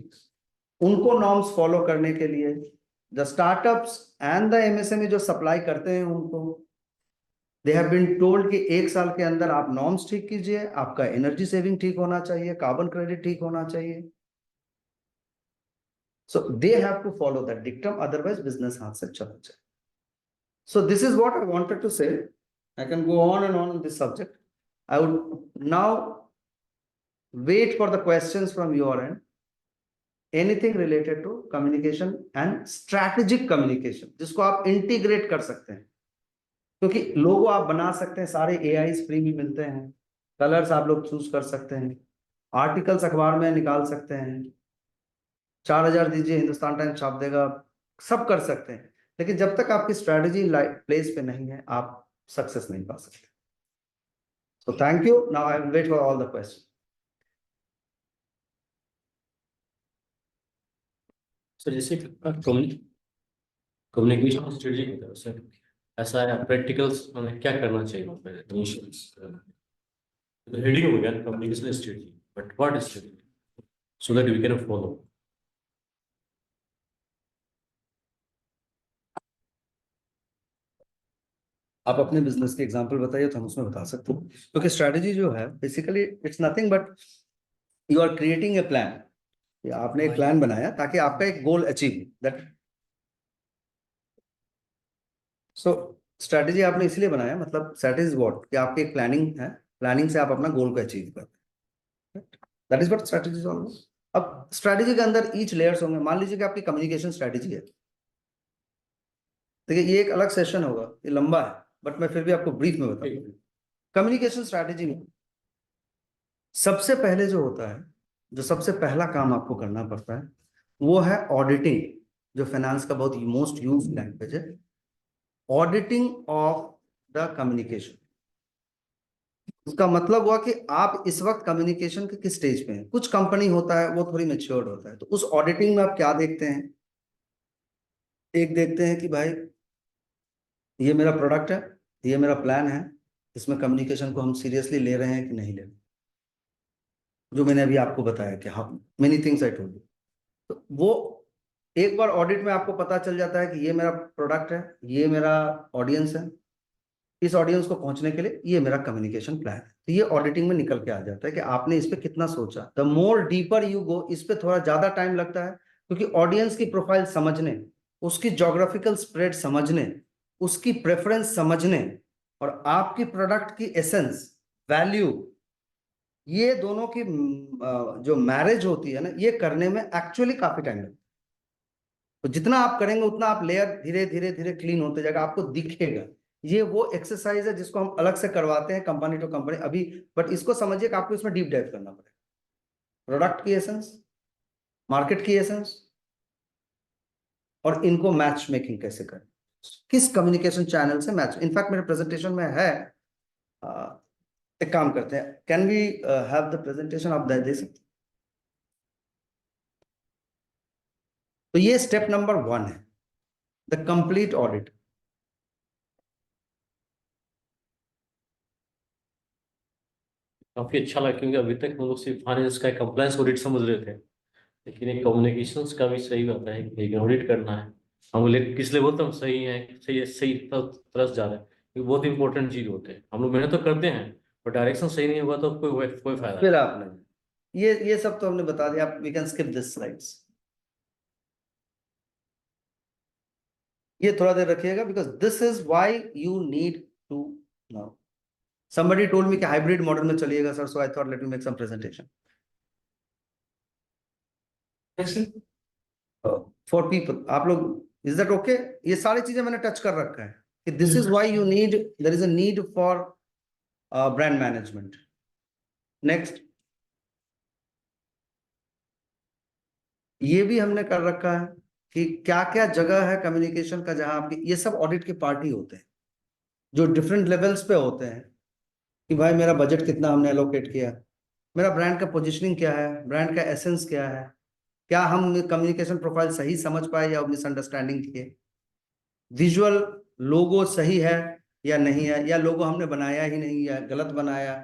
उनको नॉर्म्स फॉलो करने के लिए the startups and the MSME जो सप्लाई करते हैं, उनको दे हैव बीन टोल्ड कि 1 साल के अंदर आप नॉर्म्स ठीक कीजिए, आपका एनर्जी सेविंग ठीक होना चाहिए, कार्बन क्रेडिट ठीक होना चाहिए। So they have to follow that dictum, otherwise business हाथ से चला जाए। So this is what I wanted to say. I can go on and on this subject. I would now wait for the questions from your end, anything related to communication and strategic communication, जिसको आप integrate कर सकते हैं। क्योंकि लोगो आप बना सकते हैं, सारे AIs फ्री में मिलते हैं, कलर्स आप लोग चूज कर सकते हैं, आर्टिकल्स अखबार में निकाल सकते हैं, 4000 दीजिए, हिंदुस्तान टाइम्स छाप देगा, सब कर सकते हैं। लेकिन जब तक आपकी स्ट्रैटेजी प्लेस पे नहीं है, आप सक्सेस नहीं पा सकते। So thank you. Now I will wait for all the question. Sir जैसे कम्युनिकेशन स्ट्रेटजी होता है सर, ऐसा है प्रैक्टिकल्स मतलब क्या करना चाहिए मतलब इनिशियल हेडिंग हो गया communication strategy but what strategy so that we can follow. आप अपने बिजनेस के एग्जांपल बताइए तो हम उसमें बता सकते हैं, क्योंकि स्ट्रैटेजी जो है basically it's nothing but you are creating a plan. आपने एक प्लान बनाया ताकि आपका एक goal achieve that. So strategy आपने इसलिए बनाया, मतलब स्ट्रैटेजी व्हाट, कि आपकी एक प्लानिंग है, प्लानिंग से आप अपना गोल को अचीव करते हैं. That is what strategy is all. अब स्ट्रैटेजी के अंदर ईच लेयर्स होंगे. मान लीजिए कि आपकी कम्युनिकेशन स्ट्रैटेजी है. देखिए ये एक अलग सेशन होगा, ये लंबा है, बट मैं फिर भी आपको ब्रीफ में बताऊंगा. कम्युनिकेशन स्ट्रैटेजी में सबसे पहले जो होता है, जो सबसे पहला काम आपको करना पड़ता है, वो है ऑडिटिंग, जो फाइनेंस का बहुत मोस्ट यूज्ड लैंग्वेज है. Auditing of the communication. उसका मतलब हुआ कि आप इस वक्त कम्युनिकेशन के किस स्टेज पे हैं. कुछ कंपनी होता है वो थोड़ी मैच्योर्ड होता है, तो उस ऑडिटिंग में आप क्या देखते हैं. एक देखते हैं कि भाई ये मेरा प्रोडक्ट है, ये मेरा प्लान है, इसमें कम्युनिकेशन को हम सीरियसली ले रहे हैं कि नहीं ले रहे. जो मैंने अभी आपको बताया कि हाँ, many things I told you. तो वो एक बार ऑडिट में आपको पता चल जाता है कि ये मेरा प्रोडक्ट है, ये मेरा ऑडियंस है, इस ऑडियंस को पहुंचने के लिए ये मेरा कम्युनिकेशन प्लान है. तो ये ऑडिटिंग में निकल के आ जाता है कि आपने इस पे कितना सोचा. The more deeper you go, इस पे थोड़ा ज्यादा टाइम लगता है, क्योंकि ऑडियंस की प्रोफाइल समझने, उसकी ज्योग्राफिकल स्प्रेड समझने, उसकी प्रेफरेंस समझने, और आपकी प्रोडक्ट की एसेंस, वैल्यू, ये दोनों की जो मैरिज होती है ना, ये करने में एक्चुअली काफी टाइम लगता है. तो जितना आप करेंगे उतना आप लेयर धीरे धीरे धीरे क्लीन होते जाएगा, आपको दिखेगा. ये वो एक्सरसाइज है जिसको हम अलग से करवाते हैं कंपनी टू कंपनी अभी, बट इसको समझिए कि आपको इसमें डीप डाइव करना पड़ेगा. प्रोडक्ट की एसेंस, मार्केट की एसेंस, और इनको मैच मेकिंग कैसे करें, किस कम्युनिकेशन चैनल से मैच. इनफैक्ट मेरे प्रेजेंटेशन में है, एक काम करते हैं, can we have the presentation of दे सकते. तो ये स्टेप नंबर 1 है, द कंप्लीट ऑडिट. काफी अच्छा लगा क्योंकि अभी तक हम लोग सिर्फ फाइनेंस का कंप्लायंस ऑडिट समझ रहे थे, लेकिन एक कम्युनिकेशंस का भी सही होता है कि ऑडिट करना है. हम लोग किस लेवल तक हम सही है, सही तरफ जा रहे हैं, ये बहुत इंपॉर्टेंट चीज होते हैं. हम लोग मेहनत तो करते हैं पर डायरेक्शन सही नहीं होगा तो कोई फायदा फिर नहीं. आपने ये सब तो हमने बता दिया. आप we can skip this slides. ये थोड़ा देर रखिएगा, because this is why you need to know. somebody told me कि हाइब्रिड मॉडल में चलिएगा sir, so I thought let me make some presentation for people. आप लोग, इज दैट ओके? ये सारी चीजें मैंने टच कर रखा है कि this is why you need, there is a need for brand management. Next, ये भी हमने कर रखा है कि क्या क्या जगह है कम्युनिकेशन का जहां आपकी, ये सब ऑडिट के पार्ट ही होते हैं, जो डिफरेंट लेवल्स पे होते हैं. कि भाई मेरा बजट कितना हमने एलोकेट किया, मेरा ब्रांड का पोजीशनिंग क्या है, ब्रांड का एसेंस क्या है, क्या हम कम्युनिकेशन प्रोफाइल सही समझ पाए या मिसअंडरस्टैंडिंग किए, विजुअल लोगो सही है या नहीं है, या लोगो हमने बनाया ही नहीं या गलत बनाया.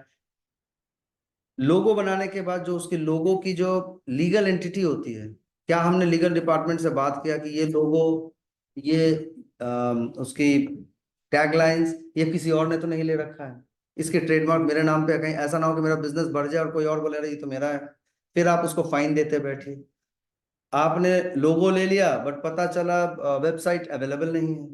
लोगो बनाने के बाद जो उसके लोगो की जो लीगल एंटिटी होती है, क्या हमने लीगल डिपार्टमेंट से बात किया कि ये लोगो, ये उसकी टैगलाइंस ये किसी और ने तो नहीं ले रखा है, इसके ट्रेडमार्क मेरे नाम पे है, कहीं ऐसा ना हो कि मेरा बिजनेस बढ़ जाए और कोई और बोले रही तो मेरा है, फिर आप उसको फाइन देते बैठिए. आपने लोगो ले लिया बट पता चला वेबसाइट अवेलेबल नहीं है.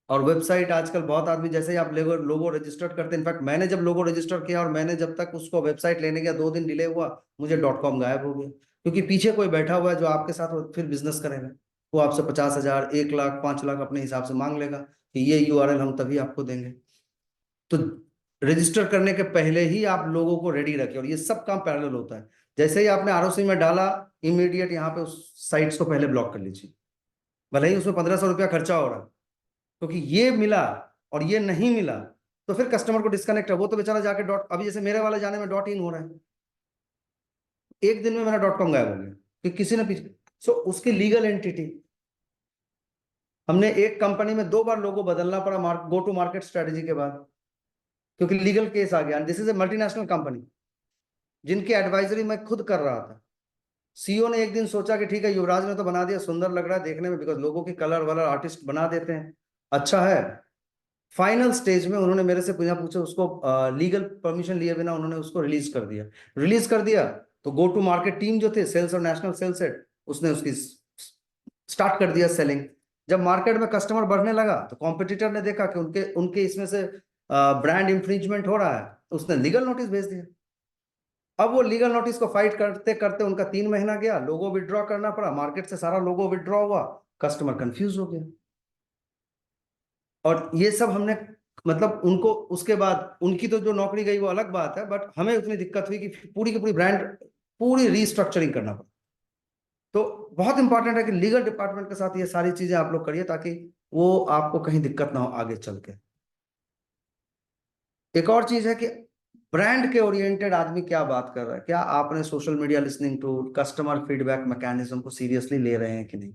और वेबसाइट आजकल बहुत आदमी, जैसे ही आप लोगो लोगो रजिस्टर्ड करते हैं, इनफैक्ट मैंने जब लोगो रजिस्टर किया और मैंने जब तक उसको वेबसाइट लेने गया 2 दिन डिले हुआ, मुझे .com गायब हो गया. क्योंकि पीछे कोई बैठा हुआ है जो आपके साथ फिर बिजनेस करेगा. वो आपसे 50,000, 1 लाख, 5 लाख अपने हिसाब से मांग लेगा कि ये URL हम तभी आपको देंगे. तो रजिस्टर करने के पहले ही आप लोगों को रेडी रखें, और ये सब काम पैरेलल होता है. जैसे ही आपने ROC में डाला, इमीडिएट यहाँ पे उस साइट्स को पहले ब्लॉक कर लीजिए, भले ही उसमें 1500 रुपया खर्चा हो रहा है, क्योंकि ये मिला और ये नहीं मिला तो फिर कस्टमर को डिस्कनेक्ट है. वो तो बेचारा जाके अभी जैसे मेरे वाले जाने में .in हो रहा है, एक दिन में मेरा .com गायब हो गया कि किसी ने पीछे. सो उसकी लीगल एंटिटी, हमने एक कंपनी में 2 बार लोगो बदलना पड़ा गो टू मार्केट स्ट्रेटेजी के बाद, क्योंकि लीगल केस आ गया। This is a multinational company जिनकी एडवाइजरी मैं खुद कर रहा था। सीईओ ने एक दिन सोचा कि ठीक है, युवराज ने तो बना दिया, सुंदर लग रहा है देखने में, बिकॉज लोगों की कलर वलर आर्टिस्ट बना देते हैं, अच्छा है। फाइनल स्टेज में उन्होंने मेरे से पूछा, उसको लीगल परमिशन लिए बिना उन्होंने उसको रिलीज कर दिया। तो गो टू मार्केट टीम जो थे, सेल्स और नेशनल सेल्स हेड, उसने उसकी स्टार्ट कर दिया सेलिंग। जब मार्केट में कस्टमर बढ़ने लगा तो कॉम्पिटिटर ने देखा कि उनके इसमें से ब्रांड इंफ्रिंजमेंट हो रहा है, उसने लीगल नोटिस भेज दिया। अब वो लीगल नोटिस को फाइट करते करते उनका 3 महीना गया, लोगो विड्रॉ करना पड़ा, मार्केट से सारा लोगो विड्रॉ हुआ, कस्टमर कंफ्यूज हो गया। और ये सब हमने, मतलब उनको, उसके बाद उनकी तो जो नौकरी गई वो अलग बात है, बट हमें उतनी दिक्कत हुई कि पूरी की पूरी ब्रांड पूरी रीस्ट्रक्चरिंग करना पड़ा। तो बहुत इंपॉर्टेंट है कि लीगल डिपार्टमेंट के साथ ये सारी चीजें आप लोग करिए, ताकि वो आपको कहीं दिक्कत ना हो आगे चल के। एक और चीज है कि ब्रांड के ओरिएंटेड आदमी क्या बात कर रहा है, क्या आपने social media listening tool, customer feedback mechanism को सीरियसली ले रहे हैं कि नहीं,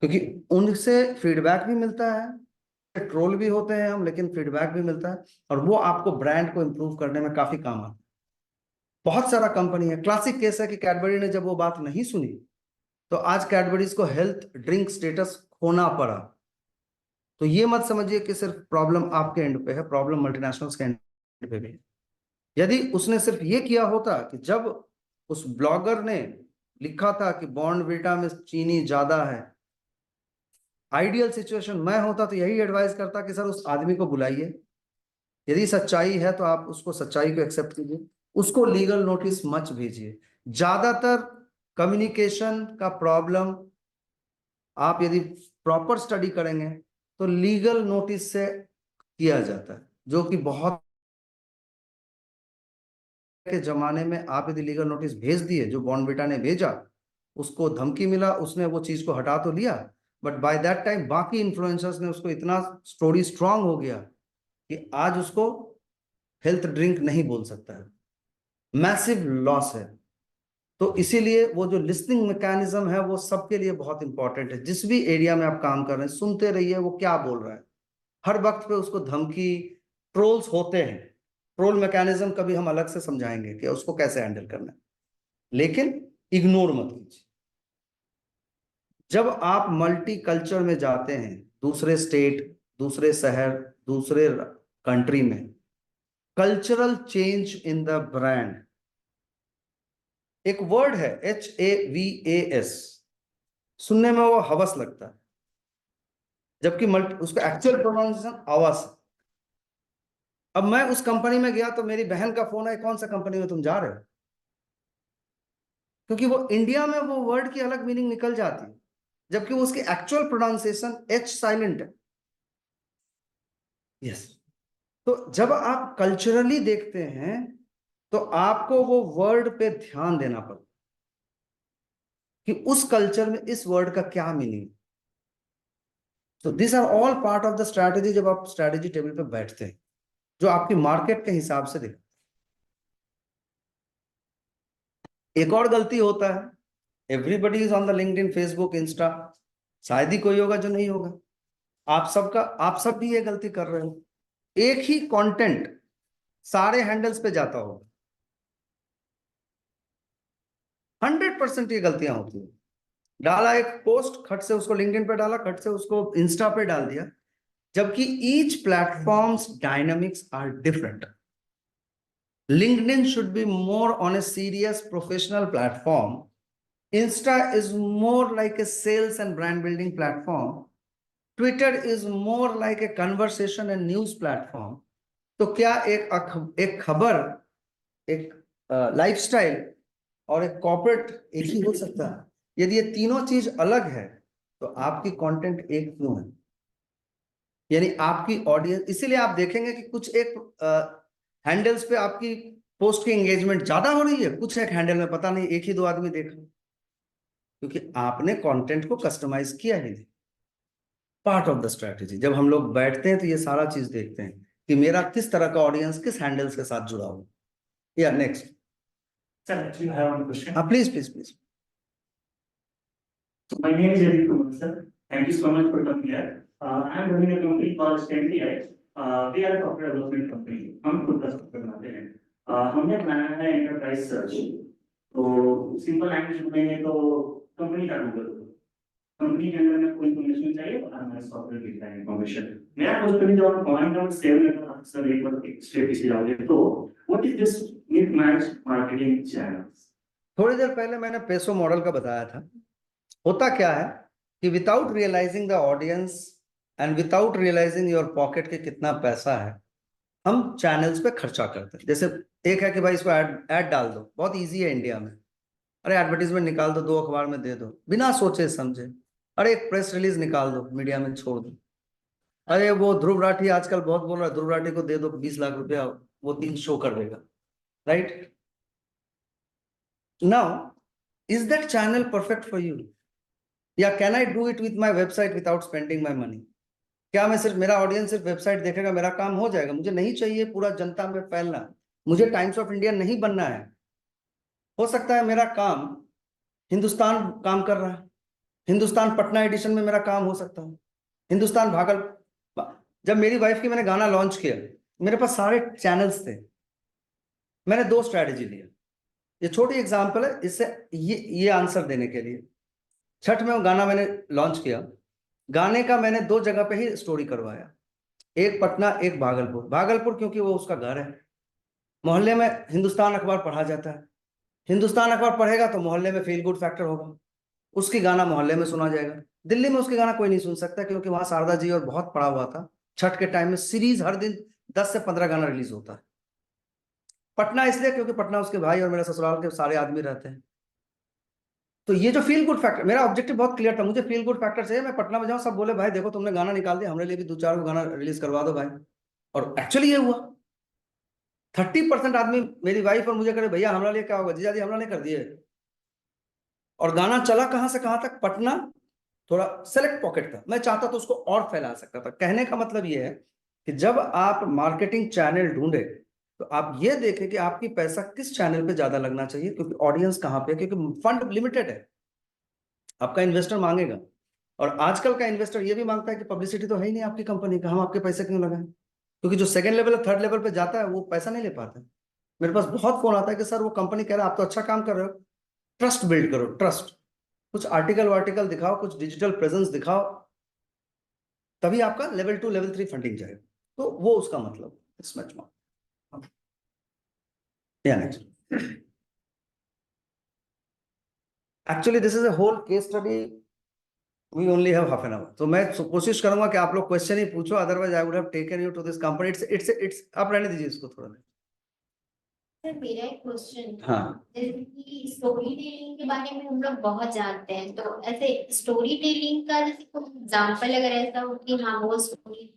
क्योंकि उनसे फीडबैक भी मिलता है, ट्रोल भी होते हैं हम, लेकिन फीडबैक भी मिलता है, और वो आपको ब्रांड को इंप्रूव करने में काफी काम आता है। बहुत सारा कंपनी है, क्लासिक केस है कि कैडबरी ने जब वो बात नहीं सुनी तो आज कैडबरीज को हेल्थ ड्रिंक स्टेटस खोना पड़ा। तो ये मत समझिए कि सिर्फ प्रॉब्लम आपके एंड पे है, प्रॉब्लम मल्टीनेशनल्स के एंड पे भी है। यदि उसने सिर्फ ये किया होता कि जब उस ब्लॉगर ने लिखा था कि बॉर्नवीटा में चीनी ज्यादा है, आइडियल सिचुएशन मैं होता तो यही एडवाइस करता कि सर उस आदमी को बुलाइए, यदि सच्चाई है तो आप उसको सच्चाई को एक्सेप्ट कीजिए, उसको लीगल नोटिस मत भेजिए। ज्यादातर कम्युनिकेशन का प्रॉब्लम आप यदि प्रॉपर स्टडी करेंगे तो लीगल नोटिस से किया जाता है, जो कि बहुत के जमाने में आप यदि लीगल नोटिस भेज दिए, जो बॉर्नविटा ने भेजा, उसको धमकी मिला, उसने वो चीज को हटा तो लिया, बट बाय दैट टाइम बाकी इन्फ्लुएंसर्स ने उसको, इतना स्टोरी स्ट्रांग हो गया कि आज उसको हेल्थ ड्रिंक नहीं बोल सकता है, मैसिव लॉस है। तो इसीलिए वो जो लिसनिंग मैकेनिज्म है वो सबके लिए बहुत इंपॉर्टेंट है। जिस भी एरिया में आप काम कर रहे हैं, सुनते रहिए वो क्या बोल रहा है, हर वक्त पे उसको धमकी, ट्रोल्स होते हैं, ट्रोल मैकेनिज्म कभी हम अलग से समझाएंगे कि उसको कैसे हैंडल करना है, लेकिन इग्नोर मत कीजिए। जब आप मल्टी कल्चर में जाते हैं, दूसरे स्टेट, दूसरे शहर, दूसरे कंट्री में, cultural change in the brand, एक वर्ड है HAVAS, सुनने में वो हवस लगता है, जबकि उसका एक्चुअल प्रोनाउंसिएशन आवास है। अब मैं उस कंपनी में गया तो मेरी बहन का फोन है, कौन सा कंपनी में तुम जा रहे हो, क्योंकि वो इंडिया में वो वर्ड की अलग मीनिंग निकल जाती है, जबकि वो उसकी एक्चुअल प्रोनाउंसिएशन H साइलेंट है। यस। तो जब आप कल्चरली देखते हैं तो आपको वो वर्ड पे ध्यान देना पड़ता कि उस कल्चर में इस वर्ड का क्या मीनिंग। तो this are all part of the strategy, जब आप स्ट्रैटेजी टेबल पे बैठते हैं, जो आपकी मार्केट के हिसाब से देखते। एक और गलती होता है, everybody is on the LinkedIn, Facebook, Insta, शायद ही कोई होगा जो नहीं होगा, आप सब भी ये गलती कर रहे हो। एक ही कंटेंट सारे हैंडल्स पे जाता होगा, 100% ये गलतियां होती है। डाला एक पोस्ट, खट से उसको लिंक्डइन पे डाला, खट से उसको इंस्टा पे डाल दिया, जबकि each platforms dynamics are different. LinkedIn should be more on a serious professional platform. Insta is more like a sales and brand building platform. Twitter is more like a conversation and news platform. तो क्या एक खबर, एक lifestyle और एक corporate एक ही हो सकता है? यदि ये तीनों चीज अलग है तो आपकी कंटेंट एक क्यों है? यानी आपकी ऑडियंस, इसीलिए आप देखेंगे कि कुछ एक हैंडल्स पे आपकी पोस्ट की एंगेजमेंट ज्यादा हो रही है, कुछ एक हैंडल में पता नहीं एक ही 2 आदमी देखा, क्योंकि आपने कंटेंट को कस्टमाइज किया ही नहीं। पार्ट ऑफ द स्ट्रेटेजी, जब हम लोग बैठते हैं तो ये सारा चीज देखते हैं कि मेरा किस तरह का ऑडियंस किस हैंडल्स के साथ जुड़ा हुआ। या next Sir, actually, I have one question. हाँ, please please please. My name is Eddie Kumar, sir. Thank you so much for coming here. I am running a company called STEMTI. We are a software development company. हम खुद का software बनाते हैं. हमने बनाया है enterprise search. तो simple language में तो कंपनी का Google. कंपनी के अंदर में कोई इन्फॉर्मेशन चाहिए तो हमारा सॉफ्टवेयर देता है इन्फॉर्मेशन. मैं आपको कभी जब पॉइंट नंबर 7 में सर एक बार स्टेप पीछे जाओगे तो what is this mismatch marketing channels? थोड़ी देर पहले मैंने पेसो मॉडल का बताया था. होता क्या है कि without realising the audience and without realising your pocket के कितना पैसा है, हम चैनल्स पे खर्चा करते हैं. जैसे एक है कि भाई इसको ऐड डाल दो, बहुत इजी है इंडिया में. अरे एडवर्टीजमेंट निकाल दो, 2 अखबार में दे दो, बिना सोचे समझे. अरे एक प्रेस रिलीज निकाल दो, मीडिया में छोड़ दो. अरे वो ध्रुव राठी आजकल बहुत बोल रहा है, ध्रुव राठी को दे दो 20 लाख रुपया, वो 3 शो कर देगा. Right now, is that channel perfect for you? या can I do it with my website without spending my money? क्या मैं सिर्फ, मेरा ऑडियंस सिर्फ वेबसाइट देखेगा, मेरा काम हो जाएगा? मुझे नहीं चाहिए पूरा जनता में फैलना. मुझे टाइम्स ऑफ इंडिया नहीं बनना है. हो सकता है मेरा काम हिंदुस्तान काम कर रहा है, हिंदुस्तान पटना एडिशन में मेरा काम हो सकता है, हिंदुस्तान भागल. जब मेरी वाइफ की मैंने गाना लॉन्च किया, मेरे पास सारे चैनल्स थे. मैंने 2 स्ट्रैटेजी लिया. ये छोटी एग्जांपल है, इससे ये आंसर देने के लिए. छठ में वो गाना मैंने लॉन्च किया. गाने का मैंने 2 जगह पे ही स्टोरी करवाया, एक पटना एक भागलपुर. भागलपुर क्योंकि वो उसका घर है. मोहल्ले में हिंदुस्तान अखबार पढ़ा जाता है, हिंदुस्तान अखबार पढ़ेगा तो मोहल्ले में फील गुड फैक्टर होगा, उसकी गाना मोहल्ले में सुना जाएगा. दिल्ली में उसके गाना कोई नहीं सुन सकता क्योंकि वहां शारदा जी और बहुत पड़ा हुआ था. छठ के टाइम में सीरीज हर दिन 10 से 15 गाना रिलीज होता है. पटना इसलिए क्योंकि पटना उसके भाई और मेरे ससुराल के सारे आदमी रहते हैं. तो ये जो फील गुड फैक्टर, मेरा ऑब्जेक्टिव बहुत क्लियर था, मुझे फील गुड फैक्टर चाहिए. मैं पटना में जाऊं, सब बोले भाई देखो तुमने गाना निकाल दिया, हमारे लिए भी 2-4 गाना रिलीज करवा दो भाई. और एक्चुअली ये हुआ. 30% आदमी, मेरी वाइफ और मुझे करे भैया हमारे लिए क्या होगा, जीजा जी हमारा नहीं कर दिए. और गाना चला कहां से कहां तक? पटना थोड़ा सेलेक्ट पॉकेट था. मैं चाहता तो उसको और फैला सकता था. कहने का मतलब ये है कि जब आप मार्केटिंग चैनल ढूंढे तो आप ये देखें कि आपकी पैसा किस चैनल पे ज्यादा लगना चाहिए, क्योंकि ऑडियंस कहां पे है, क्योंकि फंड लिमिटेड है. आपका इन्वेस्टर मांगेगा, और आजकल का इन्वेस्टर ये भी मांगता है कि पब्लिसिटी तो है ही नहीं आपकी कंपनी का, हम आपके पैसे क्यों लगाएं? क्योंकि जो सेकंड लेवल और थर्ड लेवल पे जाता है वो पैसा नहीं ले पाता. मेरे पास बहुत फोन आता है कि सर वो कंपनी कह रहा है आप तो अच्छा काम कर रहे हो, ट्रस्ट बिल्ड करो. ट्रस्ट, कुछ आर्टिकल दिखाओ, कुछ डिजिटल प्रेजेंस दिखाओ, तभी आपका लेवल 2 लेवल 3 फंडिंग जाएगा. तो वो उसका मतलब mismatch market. Yeah, next. Actually, this is a whole case study. We only have half an hour. तो मैं कोशिश करूंगा कि आप लोग क्वेश्चन ही पूछो, otherwise I would have taken you to this company. It's आप रहने दीजिए इसको थोड़ा. सर मेरा एक क्वेश्चन, हाँ. जैसे कि स्टोरी टेलिंग के बारे में हम लोग बहुत जानते हैं, तो ऐसे स्टोरी टेलिंग का जैसे कोई एग्जांपल अगर ऐसा हो कि हाँ वो स्टोरी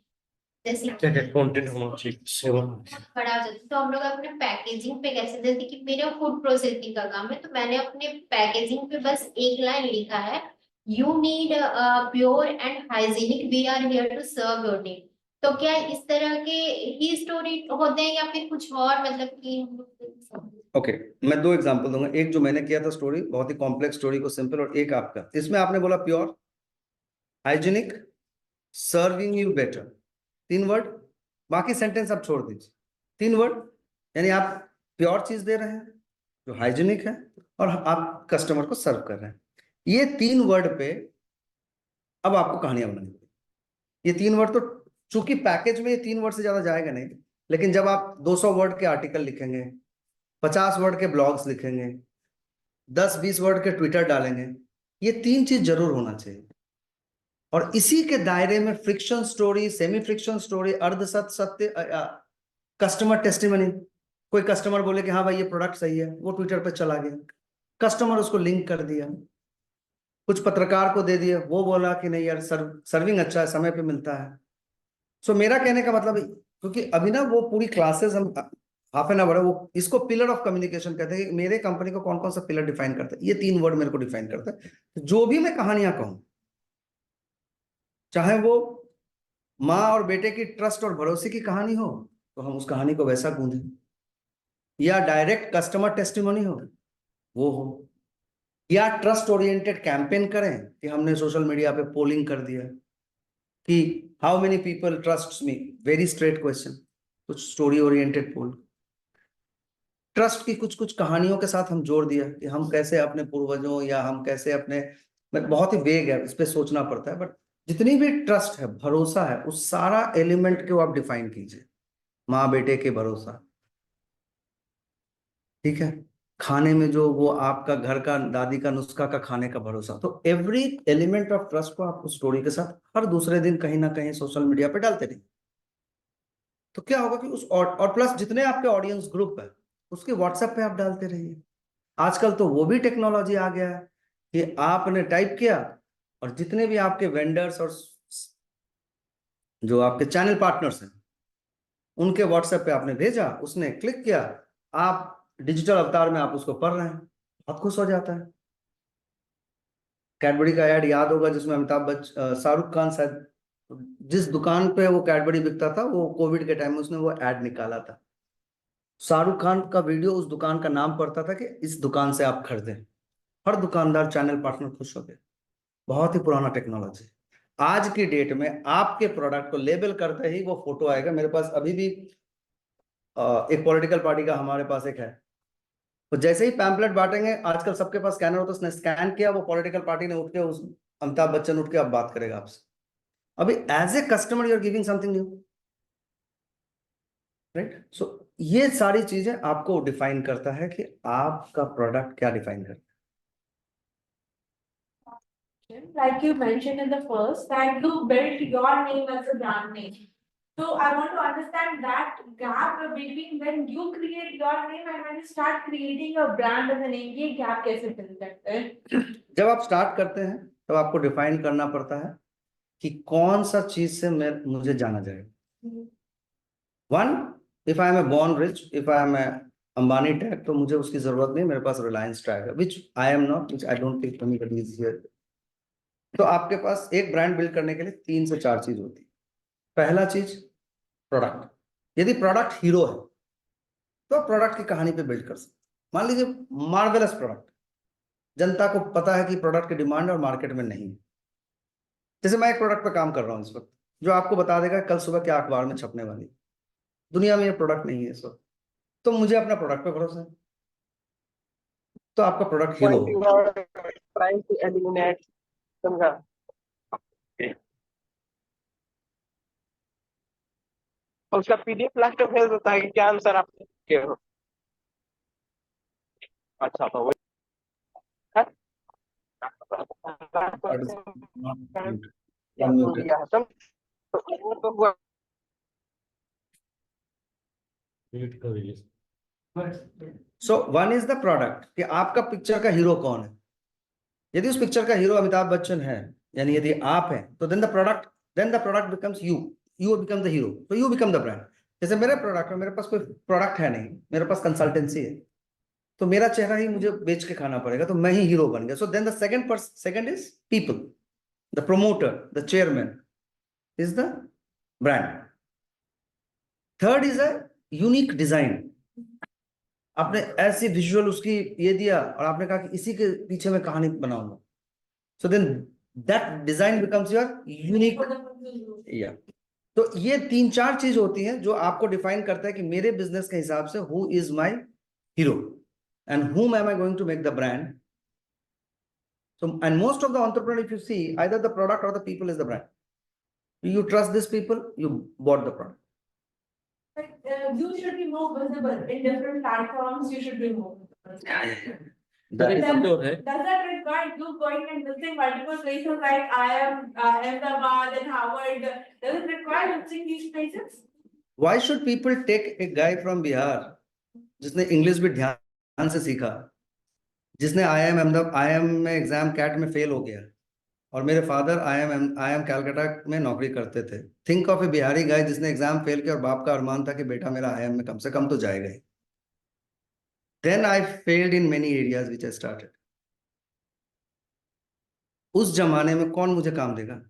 जैसे कंटेंट होना चाहिए, सेवा. बड़ा हो जाता है, तो हम लोग अपने पैकेजिंग पे कैसे, जैसे कि मेरा फूड प्रोसेसिंग का काम है, तो मैंने अपने पैकेजिंग पे बस एक लाइन लिखा है, you need pure and hygienic, we are here to serve your need. तो क्या इस तरह के ही स्टोरी होते हैं या फिर कुछ और, मतलब कि ओके, मैं 2 एग्जांपल दूंगा. एक जो मैंने किया था स्टोरी, बहुत ही कॉम्प्लेक्स स्टोरी को सिंपल, और एक आपका. इसमें आपने बोला pure, hygienic, serving you better, 3 word. बाकी सेंटेंस आप छोड़ दीजिए. 3 वर्ड, यानी आप प्योर चीज दे रहे हैं जो हाइजीनिक है, और आप कस्टमर को सर्व कर रहे हैं. ये 3 वर्ड पे अब आपको कहानियां बनानी पड़ेगी. ये 3 वर्ड तो चूंकि पैकेज में ये 3 वर्ड से ज्यादा जाएगा नहीं, लेकिन जब आप 200 वर्ड के आर्टिकल लिखेंगे, 50 वर्ड के ब्लॉग्स लिखेंगे, 10-20 वर्ड के ट्विटर डालेंगे, ये 3 चीज जरूर होना चाहिए. और इसी के दायरे में friction story, semi friction story, अर्ध सत्य, सत्य, कस्टमर टेस्टिमनी. कोई कस्टमर बोले कि हाँ भाई ये प्रोडक्ट सही है, वो ट्विटर पे चला गया, कस्टमर उसको लिंक कर दिया. कुछ पत्रकार को दे दिया, वो बोला कि नहीं यार सर्विंग अच्छा है, समय पे मिलता है. सो मेरा कहने का मतलब, क्योंकि अभी ना वो पूरी क्लासेस हम हाफ एन आवर है, वो इसको पिलर ऑफ कम्युनिकेशन कहते हैं कि मेरे कंपनी को कौन कौन सा पिलर डिफाइन करता है. ये 3 वर्ड मेरे को डिफाइन करता है. जो भी मैं कहानियां कहूं, चाहे वो माँ और बेटे की ट्रस्ट और भरोसे की कहानी हो तो हम उस कहानी को वैसा गूंदें, या डायरेक्ट कस्टमर टेस्टिमोनी हो वो हो, या ट्रस्ट ओरिएंटेड कैंपेन करें कि हमने सोशल मीडिया पे पोलिंग कर दिया कि how many people trust me, very straight question, कुछ स्टोरी ओरिएंटेड पोल। ट्रस्ट की कुछ कुछ कहानियों के साथ हम जोड़ दिया कि हम कैसे अपने पूर्वजों या हम कैसे अपने, बहुत ही वेग है, इस पे सोचना पड़ता है, बट जितनी भी ट्रस्ट है, भरोसा है, उस सारा एलिमेंट को आप डिफाइन कीजिए। माँ बेटे के भरोसा, ठीक है, खाने में जो वो आपका घर का दादी का नुस्खा का खाने का भरोसा, तो एवरी एलिमेंट ऑफ ट्रस्ट को आप उस स्टोरी के साथ हर दूसरे दिन कहीं ना कहीं सोशल मीडिया पे डालते रहिए। तो क्या होगा कि उस और प्लस जितने आपके ऑडियंस ग्रुप है उसके व्हाट्सएप पे आप डालते रहिए। आजकल तो वो भी टेक्नोलॉजी आ गया है कि आपने टाइप किया और जितने भी आपके वेंडर्स और जो आपके चैनल पार्टनर्स हैं उनके व्हाट्सएप पे आपने भेजा, उसने क्लिक किया, आप डिजिटल अवतार में आप उसको पढ़ रहे हैं, बहुत खुश हो जाता है। कैडबरी का ऐड याद होगा जिसमें अमिताभ बच्चन, शाहरुख खान शायद, जिस दुकान पे वो कैडबरी बिकता था वो कोविड के टाइम में उसने वो ऐड निकाला था। शाहरुख खान का वीडियो उस दुकान का नाम पड़ता था कि इस दुकान से आप खरीदें, हर दुकानदार चैनल पार्टनर खुश हो गए। बहुत ही पुराना टेक्नोलॉजी। आज की डेट में आपके प्रोडक्ट को लेबल करते ही वो फोटो आएगा। मेरे पास अभी भी एक पॉलिटिकल पार्टी का हमारे पास एक है, तो जैसे ही पैम्पलेट बांटेंगे, आजकल सबके पास स्कैनर होता है, उसने स्कैन किया, वो पॉलिटिकल पार्टी ने उठ के, उस अमिताभ बच्चन उठ के अब बात करेगा आपसे। अभी as a customer you are giving something new, right? So ये सारी चीजें आपको डिफाइन करता है कि आपका प्रोडक्ट क्या डिफाइन करता है। Like you mentioned in the first, that you built your name as a brand name. So I want to understand that gap between when you create your name and when you start creating a brand as a name, ये gap कैसे fill करते हैं? जब आप start करते हैं तब आपको डिफाइन करना पड़ता है कि कौन सा चीज से मुझे जाना जाएगा। One, if I am a born rich, if I am a Ambani tag, तो मुझे उसकी जरूरत नहीं, मेरे पास रिलायंस टैग है, which I am not, which I don't think anybody is here. तो आपके पास एक ब्रांड बिल्ड करने के लिए 3 से 4 चीज होती है। पहला चीज प्रोडक्ट। यदि प्रोडक्ट हीरो है तो आप प्रोडक्ट की कहानी पे बिल्ड कर सकते। मान लीजिए मार्वेलस प्रोडक्ट, जनता को पता है कि प्रोडक्ट की डिमांड और मार्केट में नहीं है। जैसे मैं एक प्रोडक्ट पे काम कर रहा हूँ इस वक्त, जो आपको बता देगा कल सुबह क्या अखबार में छपने वाली। दुनिया में ये प्रोडक्ट नहीं है इस वक्त, तो मुझे अपना प्रोडक्ट पे भरोसा है, तो आपका प्रोडक्ट हीरो हो। Trying to eliminate समझा। और उसका PDF लास्ट में भेज देता है कि क्या आंसर आप किए हो। अच्छा तो वही तो हुआ। म्यूट कर दीजिए। So one is the product, कि आपका पिक्चर का हीरो कौन है। यदि उस पिक्चर का हीरो अमिताभ बच्चन है, यानी यदि आप हैं, तो then the product becomes you become the hero, तो यू बिकम द ब्रांड। जैसे मेरे प्रोडक्ट में, मेरे पास कोई प्रोडक्ट है नहीं, मेरे पास कंसल्टेंसी है, तो मेरा चेहरा ही मुझे बेच के खाना पड़ेगा, तो मैं ही हीरो बन गया। So then the second is people, the promoter, the chairman is the brand. Third is a unique design. आपने ऐसी विजुअल उसकी ये दिया और आपने कहा कि इसी के पीछे मैं कहानी बनाऊंगा, so then that design becomes your unique. या तो ये 3-4 चीज होती हैं जो आपको डिफाइन करता है कि मेरे बिजनेस के हिसाब से who is my hero and whom am I going to make the brand. So and most of the entrepreneur, if you see, either the product or the people is the brand. You trust these people, you bought the product. But you should be more visible in different platforms. You should be more visible. That is है Does that require you going and visiting multiple places like I am Ahmedabad and Harvard? Does it require visiting these places? why should people take a guy from Bihar जिसने English भी ध्यान से सीखा, जिसने IIM में exam cat में fail हो गया, और मेरे फादर IIM कैलकाटा में नौकरी करते थे। थिंक ऑफ ए बिहारी गाय जिसने एग्जाम फेल किया और बाप का अरमान था कि बेटा मेरा IIM में कम से कम तो जाएगा ही। Then I failed in many areas which I started. उस जमाने में कौन मुझे काम देगा?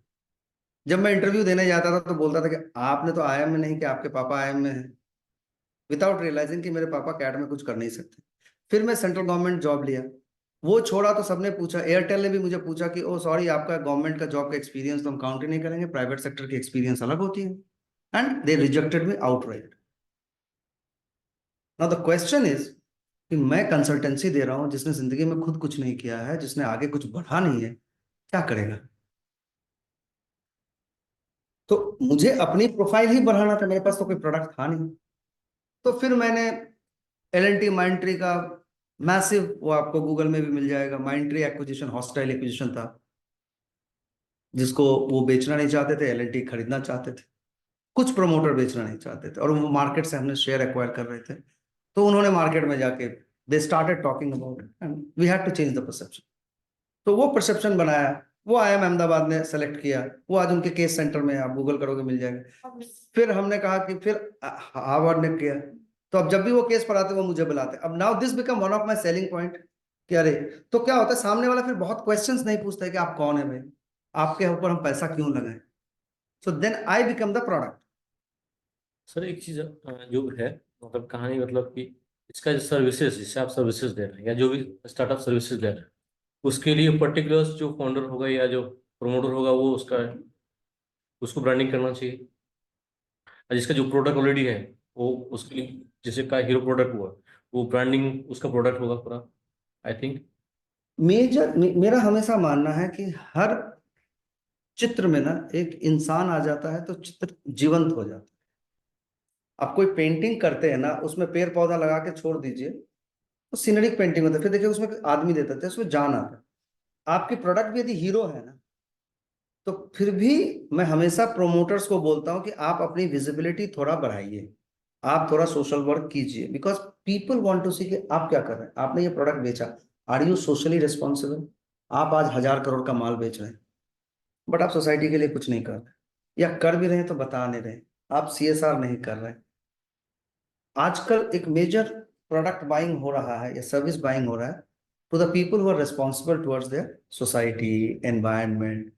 जब मैं इंटरव्यू देने जाता था तो बोलता था कि आपने तो IIM में नहीं कि आपके पापा IIM में है, विदाउट रियलाइजिंग कि मेरे पापा कैट में कुछ कर नहीं सकते। फिर मैं सेंट्रल गवर्नमेंट जॉब लिया, वो छोड़ा तो सबने पूछा, एयरटेल ने भी मुझे पूछा कि ओ सॉरी आपका गवर्नमेंट का जॉब का एक्सपीरियंस तो हम काउंट ही नहीं करेंगे, प्राइवेट सेक्टर की एक्सपीरियंस अलग होती है, and they rejected me outright. Now the question is कि मैं कंसल्टेंसी दे रहा हूं जिसने जिंदगी में खुद कुछ नहीं किया है, जिसने आगे कुछ बढ़ा नहीं है, क्या करेगा? तो मुझे अपनी प्रोफाइल ही बढ़ाना था, मेरे पास तो कोई प्रोडक्ट था नहीं। तो फिर मैंने L&T माइंडट्री का मैसिव, वो आपको गूगल में भी मिल जाएगा, माइंडट्री एक्विजिशन, हॉस्टाइल एक्विजिशन था, जिसको वो बेचना नहीं चाहते थे, L&T खरीदना चाहते थे, कुछ प्रमोटर बेचना नहीं चाहते थे, और वो मार्केट से हमने शेयर एक्वायर कर रहे थे। तो उन्होंने मार्केट में जाके they started talking about it and we had to change the perception. तो वो परसेप्शन बनाया, वो IIM अहमदाबाद ने सेलेक्ट किया, वो आज उनके केस सेंटर में, आप गूगल करोगे मिल जाएगा। फिर हमने कहा कि फिर हार्वर्ड ने किया, तो अब जब भी वो केस पर आते वो मुझे बुलाते। अब now this become one of my selling point कि अरे, तो क्या होता है, सामने वाला फिर बहुत क्वेश्चंस नहीं पूछता है कि आप कौन है भाई, आपके ऊपर हम पैसा क्यों लगाएं। So then I become the product. Sir एक चीज जो है, मतलब कहानी, मतलब कि इसका जो सर्विसेज, जिससे आप सर्विसेज दे रहे हैं या जो भी स्टार्टअप सर्विसेज दे रहे हैं, उसके लिए पर्टिकुलर जो फाउंडर होगा या जो प्रमोटर होगा वो उसको ब्रांडिंग करना चाहिए, और जिसका जो प्रोडक्ट ऑलरेडी है वो उसके लिए, जैसे का हीरो प्रोडक्ट हुआ, वो ब्रांडिंग उसका प्रोडक्ट होगा पूरा, आई थिंक। मेरा हमेशा मानना है कि हर चित्र में ना एक इंसान आ जाता है तो चित्र जीवंत हो जाता है। आप कोई पेंटिंग करते हैं ना, उसमें पेड़ पौधा लगा के छोड़ दीजिए, तो सीनरिक पेंटिंग होता है, फिर देखिए उसमें आदमी देते थे, उसमें जान आता है। आपकी प्रोडक्ट भी यदि हीरो है ना, तो फिर भी मैं हमेशा प्रोमोटर्स को बोलता हूं कि आप अपनी विजिबिलिटी थोड़ा बढ़ाइए, आप थोड़ा सोशल वर्क कीजिए, बिकॉज पीपल वांट टू सी कि आप क्या कर रहे हैं। आपने ये प्रोडक्ट बेचा, आर यू सोशली रिस्पॉन्सिबल? आप आज 1,000 करोड़ का माल बेच रहे हैं, बट आप सोसाइटी के लिए कुछ नहीं कर रहे, या कर भी रहे हैं तो बता नहीं रहे, आप CSR नहीं कर रहे। आजकल एक मेजर प्रोडक्ट बाइंग हो रहा है या सर्विस बाइंग हो रहा है to the people who are responsible towards their society, environment.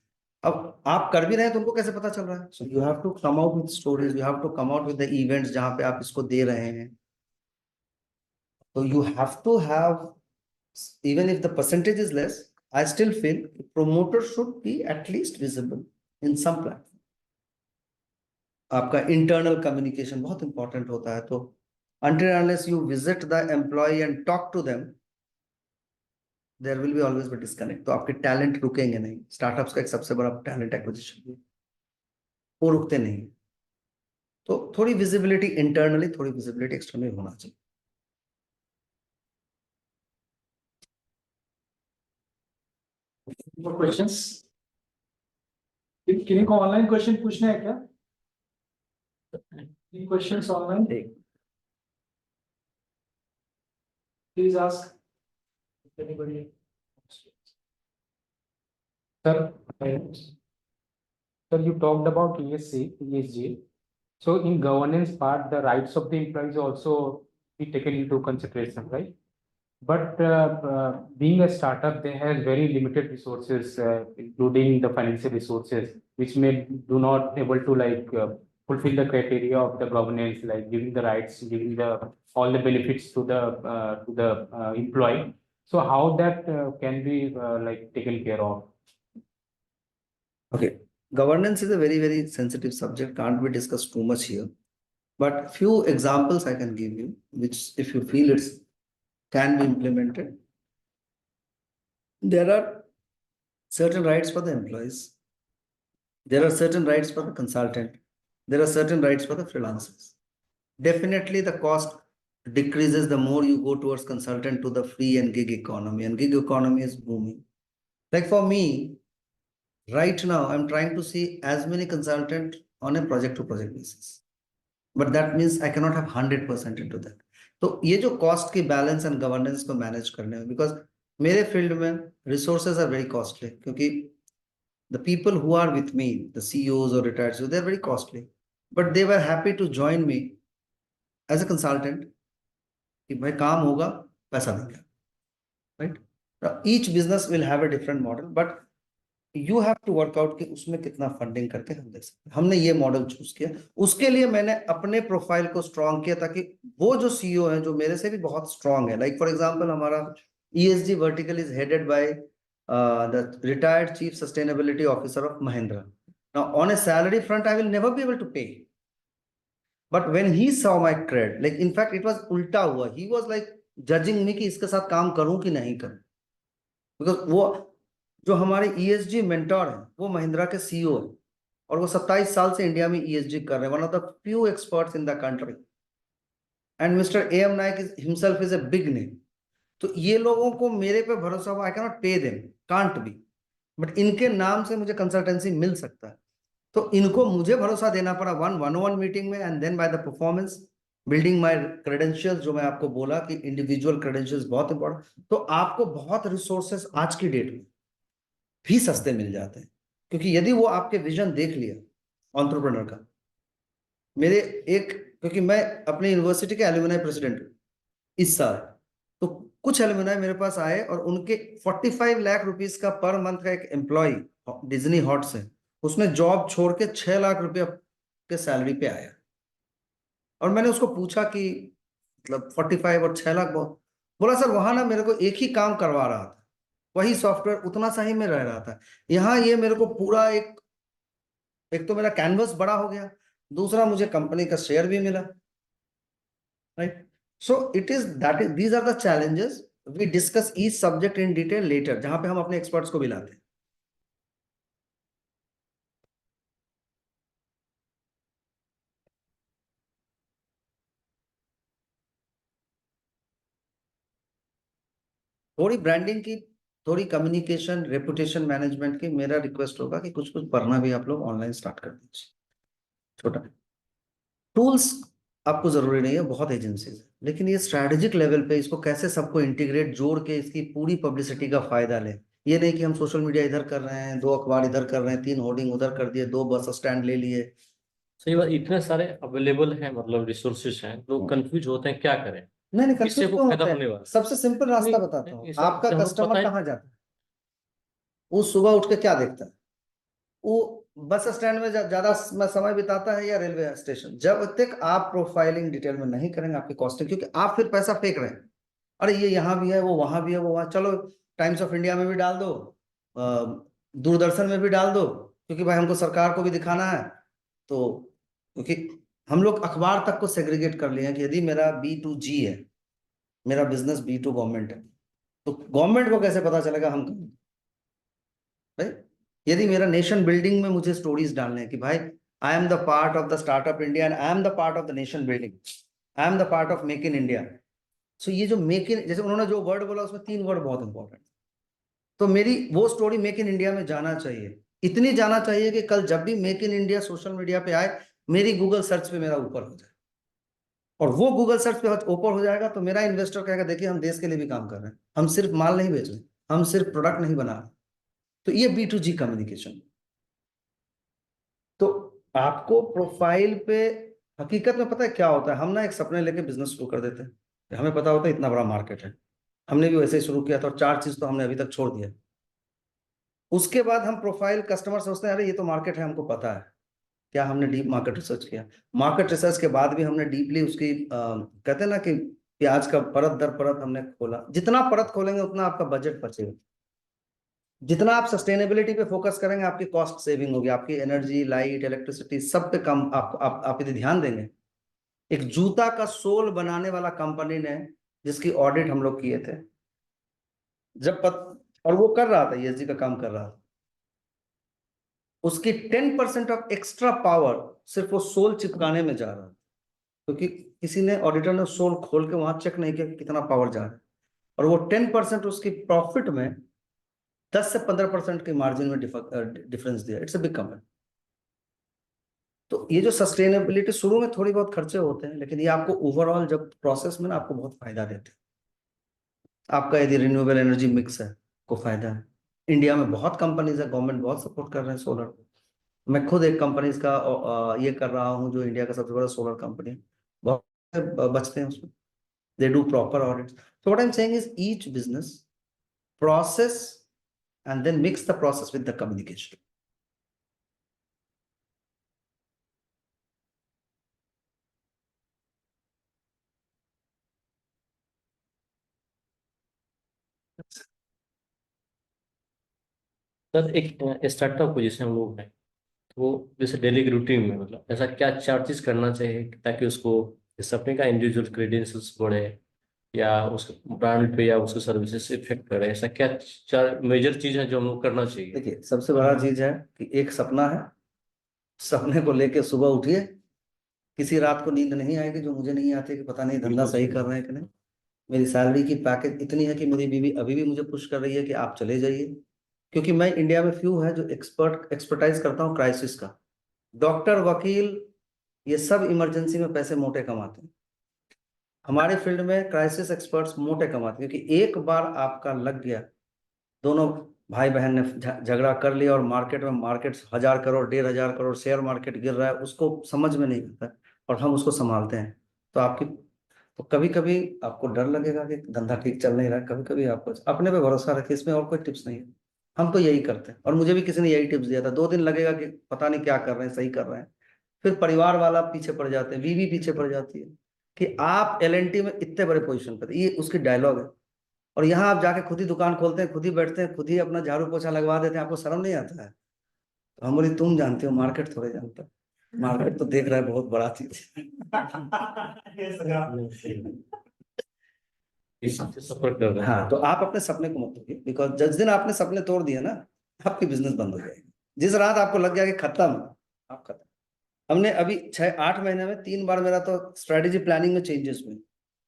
अब आप कर भी रहे हैं तो उनको कैसे पता चल रहा है? So you have to come out with stories, you have to come out with the events जहां पे आप इसको दे रहे हैं। तो you have to have, even if the percentage is less, I still feel promoter should be at least visible in some platform. आपका internal communication बहुत important होता है, तो until unless you visit the employee and talk to them, there will be always be disconnect. तो आपके talent रुकेंगे नहीं। Startups का एक सबसे बड़ा talent acquisition है, वो रुकते नहीं। तो थोड़ी visibility internally, थोड़ी visibility externally होना चाहिए। More questions? किन्हीं को ऑनलाइन क्वेश्चन पूछना है क्या? Any questions online? Please ask. If anybody. Sir, sir, you talked about ESG. So in governance part, the rights of the employees also be taken into consideration, right? But being a startup, they have very limited resources, including the financial resources, which may do not able to fulfill the criteria of the governance, like giving the rights, giving the all the benefits to the employee. So how that can be taken care of? Okay, governance is a very, very sensitive subject, can't be discussed too much here. But few examples I can give you, which if you feel it's can be implemented. There are certain rights for the employees. There are certain rights for the consultant. There are certain rights for the freelancers. Definitely the cost decreases the more you go towards consultant to the free and gig economy, and gig economy is booming. Like for me, right now, I'm trying to see as many consultants on a project to project basis. But that means I cannot have 100% into that. तो ये जो cost की balance and governance को manage करने में, because मेरे field में resources are very costly, क्योंकि the people who are with me, the CEOs और retired, they are very costly, but they were happy to join me as a consultant कि भाई काम होगा, पैसा देंगे, right? Each business will have a different model, but you have to work out कि उसमें कितना फंडिंग करके हम दे सकते हैं। हमने ये मॉडल चूज किया, उसके लिए मैंने अपने प्रोफाइल को स्ट्रॉन्ग किया, ताकि वो जो CEO हैं जो मेरे से भी बहुत स्ट्रॉन्ग है, लाइक फॉर एग्जांपल हमारा ESG vertical is headed by the retired Chief Sustainability Officer of Mahindra. Now, on a salary front, I will never be able to pay. But when he saw my cred, like in fact, it was ulta hua. He was like judging me कि इसके साथ काम करूं कि नहीं करूं. Because वो जो हमारे ESG मेंटोर है, वो महिंद्रा के CEO है. और वो 27 साल से इंडिया में ESG कर रहे हैं. One of the few experts in the country. And Mr. AM Naik himself is a big name. तो ये लोगों को मेरे पे भरोसा हुआ. I cannot pay them, can't be. But इनके नाम से मुझे कंसल्टेंसी मिल सकता है. तो इनको मुझे भरोसा देना पड़ा one-on-one मीटिंग में, and then by the performance building my credentials, जो मैं आपको बोला कि इंडिविजुअल क्रेडेंशियल्स बहुत इंपॉर्टेंट. तो आपको बहुत रिसोर्सेस आज की डेट में भी सस्ते मिल जाते हैं, क्योंकि यदि वो आपके विजन देख लिया एंटरप्रेन्योर का. मेरे एक, क्योंकि मैं अपने यूनिवर्सिटी के एलुमनाई प्रेसिडेंट हूं इस साल, तो कुछ एलुमनाई मेरे पास आए और उनके 45 लाख रुपीस का पर मंथ का एक एम्प्लॉय डिज्नी हॉट से, उसने जॉब छोड़ के 6 लाख रुपया के सैलरी पे आया. और मैंने उसको पूछा कि मतलब 45 और 6 लाख बहुत. बोला सर वहां ना मेरे को एक ही काम करवा रहा था, वही सॉफ्टवेयर उतना सा ही में रह रहा था. यहाँ ये मेरे को पूरा एक तो मेरा कैनवस बड़ा हो गया, दूसरा मुझे कंपनी का शेयर भी मिला. Right. So it is that, these are the challenges. We discuss each subject in detail later, जहां पे हम अपने एक्सपर्ट्स को भी लाते हैं. थोड़ी ब्रांडिंग की, थोड़ी कम्युनिकेशन, रेपुटेशन मैनेजमेंट की मेरा रिक्वेस्ट होगा कि कुछ कुछ पढ़ना भी आप लोग ऑनलाइन स्टार्ट कर दीजिए. छोटा टूल्स आपको जरूरी नहीं है, बहुत एजेंसीज है, लेकिन ये स्ट्रैटेजिक लेवल पे इसको कैसे सबको इंटीग्रेट जोड़ के इसकी पूरी पब्लिसिटी का फायदा ले. ये नहीं कि हम सोशल मीडिया इधर कर रहे हैं, 2 अखबार इधर कर रहे हैं, 3 होर्डिंग उधर कर दिए, 2 बस स्टैंड ले लिए. सही बात, इतने सारे अवेलेबल हैं, मतलब रिसोर्सेज हैं, लोग कंफ्यूज होते हैं क्या करें, नहीं किससे कंफ्यूज को क्यों फायदा होता होने है? वाला सबसे सिंपल रास्ता नहीं, बताता हूँ. नहीं, सब आपका हमको पता कस्टमर है। कहाँ जाता है? वो सुबह उठ के क्या देखता है? वो बस स्टैंड में ज्यादा समय बिताता है या रेलवे स्टेशन? जब तक आप प्रोफाइलिंग डिटेल में नहीं करेंगे आपकी कॉस्टिंग, क्योंकि आप फिर पैसा फेंक रहे हैं. अरे ये यहाँ भी है, वो वहां भी है, वो वहां, चलो टाइम्स ऑफ इंडिया में भी डाल दो, दूरदर्शन में भी डाल दो, क्योंकि भाई हमको सरकार को भी दिखाना है. तो क्योंकि हम लोग अखबार तक को सेग्रीगेट कर लिए हैं कि यदि मेरा B2G है, मेरा बिजनेस B2 गवर्नमेंट है, तो गवर्नमेंट को कैसे पता चलेगा हम राइट. यदि मेरा नेशन बिल्डिंग में मुझे स्टोरीज डालने हैं कि भाई I am the part of the startup India and I am the part of the nation building, I am the part of make in India. So ये जो मेक इन, जैसे उन्होंने जो वर्ड बोला उसमें 3 वर्ड बहुत इंपॉर्टेंट. तो मेरी वो स्टोरी मेक इन इंडिया में जाना चाहिए, इतनी जाना चाहिए कि कल जब भी make in India social media पे आए, मेरी गूगल सर्च पे मेरा ऊपर हो जाए. और वो गूगल सर्च पे ऊपर हो जाएगा तो मेरा इन्वेस्टर कहेगा देखिए हम देश के लिए भी काम कर रहे हैं, हम सिर्फ माल नहीं बेच रहे, हम सिर्फ प्रोडक्ट नहीं बना रहे. तो ये B2G कम्युनिकेशन. तो आपको प्रोफाइल पे हकीकत में पता है क्या होता है? हम ना एक सपने लेके बिजनेस शुरू कर देते हैं, हमें पता होता है इतना बड़ा मार्केट है. हमने भी वैसे ही शुरू किया था और 4 चीज तो हमने अभी तक छोड़ दिया. उसके बाद हम प्रोफाइल कस्टमर सोचते हैं अरे ये तो मार्केट है, हमको पता है. क्या हमने डीप मार्केट रिसर्च किया? मार्केट रिसर्च के बाद भी हमने डीपली उसकी कहते हैं ना कि प्याज का परत दर परत हमने खोला. जितना परत खोलेंगे उतना आपका बजट बचेगा. जितना आप सस्टेनेबिलिटी पे फोकस करेंगे आपकी कॉस्ट सेविंग होगी, आपकी एनर्जी, लाइट, इलेक्ट्रिसिटी सब पे कम आप यदि ध्यान देंगे. एक जूता का सोल बनाने वाला कंपनी ने, जिसकी ऑडिट हम लोग किए थे, और वो कर रहा था, ESG का काम कर रहा था, उसकी 10% ऑफ एक्स्ट्रा पावर सिर्फ वो सोल चिपकाने में जा रहा था, क्योंकि किसी ने, ऑडिटर ने सोल खोल के वहां चेक नहीं किया कि कितना पावर जा रहा है. और वो 10% उसकी प्रॉफिट में 10 से 15% के मार्जिन में डिफरेंस दिया. It's a big company. तो ये जो सस्टेनेबिलिटी, शुरू में थोड़ी बहुत खर्चे होते हैं, लेकिन ये आपको ओवरऑल जब प्रोसेस में ना आपको बहुत फायदा देते हैं. आपका यदि रिन्यूएबल एनर्जी मिक्स है को फायदा है. इंडिया में बहुत कंपनीज है, गवर्नमेंट बहुत सपोर्ट कर रहे हैं सोलर को. मैं खुद एक कंपनीज का ये कर रहा हूँ जो इंडिया का सबसे बड़ा सोलर कंपनी है. बहुत बचते हैं उसमें. They do proper audit. So what I am saying is each business process and then mix the process with the communication. Sir एक स्टार्टअप पोजीशन हम लोग हैं, तो जैसे डेली रूटीन में मतलब ऐसा क्या 4 चीज करना चाहिए ताकि उसको इस अपने का इंडिविजुअल क्रेडेंशियल्स बढ़े या उस ब्रांड पे या उसके सर्विसेज से इफेक्ट करे, ऐसा क्या 4 मेजर चीज है जो हम लोग करना चाहिए? देखिए, सबसे बड़ा चीज है कि एक सपना है, सपने को लेके सुबह उठिए। किसी रात को नींद नहीं आएगी जो मुझे नहीं आती कि पता नहीं धंधा सही कर रहे हैं कि नहीं। मेरी सैलरी की पैकेज इतनी है कि मेरी बीवी अभी भी मुझे पुश कर रही है कि आप चले जाइए, क्योंकि मैं इंडिया में फ्यू है जो एक्सपर्टाइज करता हूँ क्राइसिस का। डॉक्टर, वकील, ये सब इमरजेंसी में पैसे मोटे कमाते हैं। हमारे फील्ड में क्राइसिस एक्सपर्ट्स मोटे कमाते हैं, क्योंकि एक बार आपका लग गया, दोनों भाई बहन ने झगड़ा कर लिया और मार्केट में 1000 करोड़ 1500 करोड़ शेयर मार्केट गिर रहा है, उसको समझ में नहीं आता और हम उसको संभालते हैं। तो कभी कभी आपको डर लगेगा कि धंधा ठीक चल नहीं रहा है, कभी कभी आपको अपने पे भरोसा रखिए, इसमें और कोई टिप्स नहीं है। हम तो यही करते हैं और मुझे भी किसी ने यही टिप्स दिया था। 2 दिन लगेगा कि पता नहीं क्या कर रहे हैं, सही कर रहे हैं, फिर परिवार वाला पीछे पड़ जाते हैं, बीवी पीछे पड़ जाती है कि आप एलएनटी में इतने बड़े पोजीशन पर, ये उसकी डायलॉग है। और यहाँ आप जाके खुद ही दुकान खोलते हैं, खुद ही बैठते हैं, खुद ही अपना झाड़ू पोछा लगवा देते हैं, आपको शर्म नहीं आता है? तो हम बोली तुम जानते हो, मार्केट थोड़े जानता है, मार्केट तो देख रहा है बहुत बड़ा चीज। इससे सफर कर रहे हैं। हाँ, तो आप अपने सपने को मत तोड़िए, बिकॉज जिस दिन आपने सपने तोड़ दिए ना, आपकी बिजनेस बंद हो जाएगी। जिस रात आपको लग गया कि खत्म, आप खत्म। हमने अभी 6-8 महीने में 3 बार मेरा तो स्ट्रेटेजी प्लानिंग में चेंजेस हुए।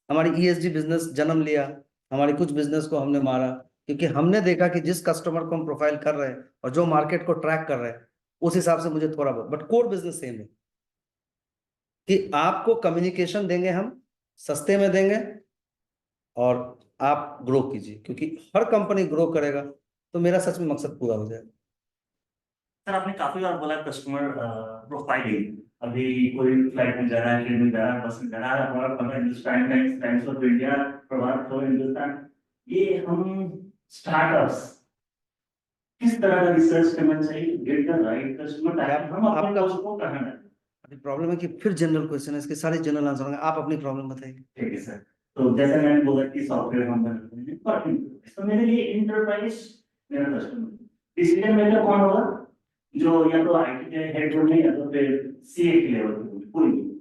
हमारी ईएसजी बिजनेस जन्म लिया, हमारी कुछ बिजनेस को हमने मारा, क्योंकि हमने देखा कि जिस कस्टमर को हम प्रोफाइल कर रहे हैं और जो मार्केट को ट्रैक कर रहे हैं, उस हिसाब से मुझे थोड़ा बहुत, बट कोर बिजनेस सेम है कि आपको कम्युनिकेशन देंगे, हम सस्ते में देंगे और आप ग्रो कीजिए, क्योंकि हर कंपनी ग्रो करेगा तो मेरा सच में मकसद पूरा हो जाएगा। सर आपने काफी बार बोला कस्टमर प्रोफाइलिंग, अभी कोई फ्लाइट में जा रहा है, ट्रेन में जा रहा है, बस में जा रहा है, हमारा पता Hindustan times of India, Prabhat Khabar Hindustan, ये हम स्टार्टअप्स किस तरह का रिसर्च करना चाहिए, गेट द राइट कस्टमर, ताकि हम अपने आपका- लॉस को कहां रखें? अभी प्रॉब्लम है कि फिर जनरल क्वेश्चन है, इसके सारे जनरल आंसर होंगे, आप अपनी प्रॉब्लम बताइए। ठीक है सर, तो जैसे मैंने बोला कि सॉफ्टवेयर हम बनाते हैं, पर तो मेरे लिए इंटरप्राइज मेरा कस्टमर, डिसीजन मेकर कौन होगा? जो या तो आईटी के हेड होंगे या तो फिर सीए के लेवल पे होंगे, कोई नहीं।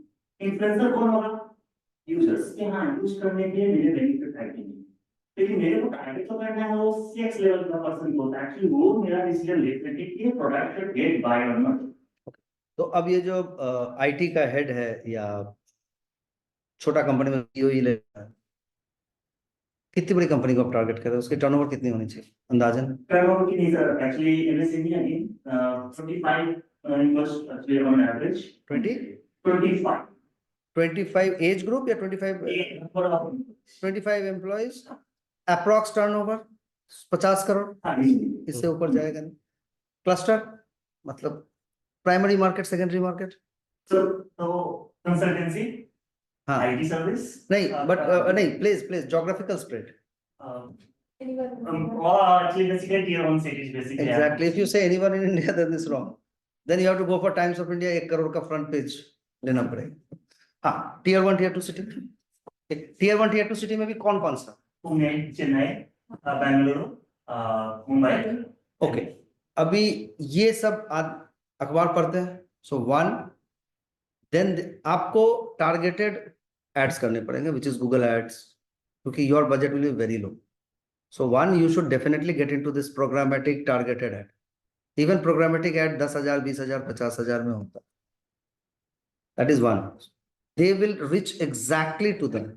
इन्फ्लुएंसर कौन होगा? यूजर्स के, हाँ यूज करने के लिए मेरे बेनिफिट है कि नहीं, लेकिन मेरे को टारगेट तो करना है वो सीएक्स लेवल का पर्सन होता है, एक्चुअली वो मेरा डिसीजन ले सके कि ये प्रोडक्ट शुड गेट बाय और नॉट। तो अब ये जो आईटी का हेड है या छोटा कंपनी में सीईओ ही लेता है, कितनी बड़ी कंपनी को आप टारगेट कर रहे हो, उसकी टर्नओवर कितनी होनी चाहिए अंदाजन? टर्नओवर की नहीं सर, एक्चुअली एमएस इंडिया ने 45 invest actually on average 25 age group या 25 एम्प्लॉइज, अप्रॉक्स टर्नओवर 50 करोड़, इससे ऊपर जाएगा नहीं। क्लस्टर मतलब प्राइमरी मार्केट, सेकेंडरी मार्केट, तो कंसल्टेंसी, हाँ आईटी सर्विस नहीं, बट नहीं, place geographical spread. actually basically tier 1 cities basically. Exactly. If you say anyone in India, then it's wrong. Then you have to go for Times of India, 1 crore का front page लेना पड़ेगा। हाँ, tier 1 tier 2 city, tier 1 tier 2 city में भी कौन कौन सा? Pune, Chennai, Bengaluru, Mumbai. Okay, अभी ये सब अखबार पढ़ते हैं, सो 1, देन आपको टारगेटेड एड्स करने पड़ेंगे, विच इज गूगल एड्स, क्योंकि your budget will be very low. So 1, you should definitely get into this programmatic targeted ad. Even programmatic ad 10,000, 20,000, 50,000 में होता है. That is 1. They will reach exactly to them.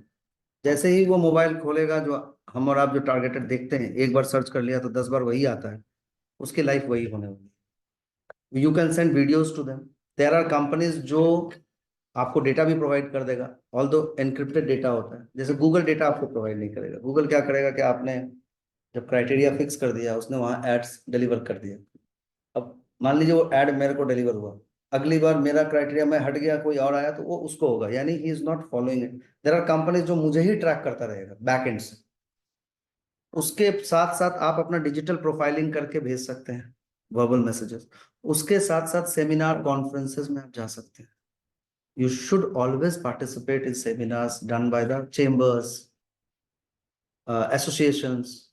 जैसे ही वो mobile खोलेगा, जो हम और आप जो टारगेटेड देखते हैं, एक बार सर्च कर लिया तो 10 बार वही आता है, उसकी लाइफ वही होने वाली। You can send videos to them. There are companies जो आपको डेटा भी प्रोवाइड कर देगा, ऑल्दो एनक्रिप्टेड डेटा होता है, जैसे गूगल डेटा आपको प्रोवाइड नहीं करेगा। गूगल क्या करेगा कि आपने जब क्राइटेरिया फिक्स कर दिया, उसने वहां एड्स डिलीवर कर दिया। अब मान लीजिए वो एड मेरे को डिलीवर हुआ, अगली बार मेरा क्राइटेरिया में हट गया, कोई और आया तो वो उसको होगा, यानी he is not following it. There are companies जो मुझे ही ट्रैक करता रहेगा बैक एंड से। उसके साथ साथ आप अपना डिजिटल प्रोफाइलिंग करके भेज सकते हैं वर्बल मैसेजेस, उसके साथ साथ सेमिनार कॉन्फ्रेंसेस में आप जा सकते हैं। You should always participate in seminars done by the chambers, associations.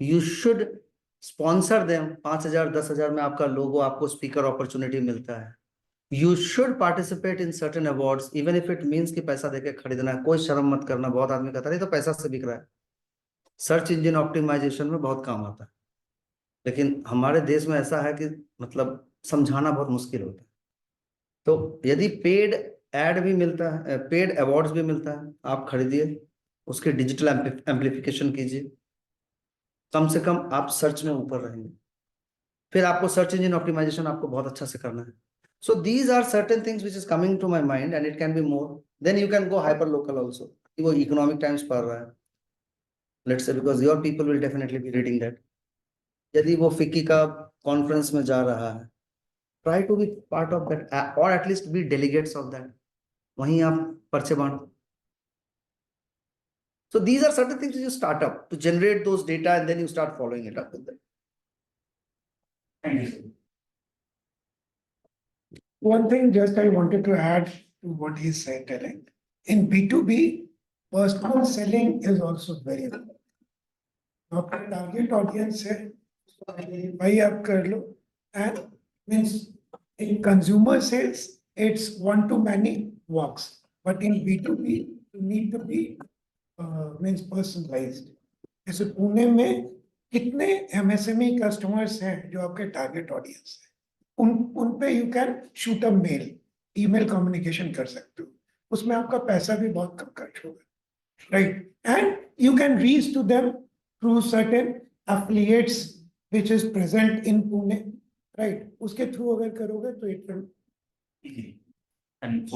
You should sponsor them, 5,000 10,000 में आपका लोगो, आपको स्पीकर अपॉर्चुनिटी मिलता है। You should participate in certain awards even if it means कि पैसा देके खरीदना है, कोई शर्म मत करना। बहुत आदमी कहता है ये तो पैसा से बिक रहा है। सर्च इंजन ऑप्टिमाइजेशन में बहुत काम आता है, लेकिन हमारे देश में ऐसा है कि मतलब समझाना बहुत मुश्किल होता है। तो यदि पेड एड भी मिलता है, पेड अवार्ड्स भी मिलता है, आप खरीदिए, उसके डिजिटल एम्प्लीफिकेशन कीजिए, कम से कम आप सर्च में ऊपर रहेंगे। फिर आपको सर्च इंजन ऑप्टिमाइजेशन आपको बहुत अच्छा से करना है। So these are certain things which is coming to my mind and it can be more, then you can go hyper local also. वो इकोनॉमिक टाइम्स पढ़ रहा है, let's say, because your people will definitely be reading that. यदि वो फिक्की का conference में जा रहा है, try to be part of that और at least be delegates of that, वहीं आप पर्चे बांटो। So these are certain things you start up to generate those data and then you start following it up with them. Thank you, sir. One thing just I wanted to add to what he said, Derek. In B2B, personal selling is also very important. आपका target audience है, भाई आप कर लो, and means in consumer sales it's one to many works, but in B2B you need to be means personalized. जैसे पुणे में कितने MSME customers हैं जो आपके टारगेट ऑडियंस है, उन पे you can shoot a mail, email communication कर सकते हो, उसमें आपका पैसा भी बहुत कम खर्च होगा, right? And you can reach to them through certain affiliates which is present in Pune, right? उसके थ्रू अगर करोगे तो it will, And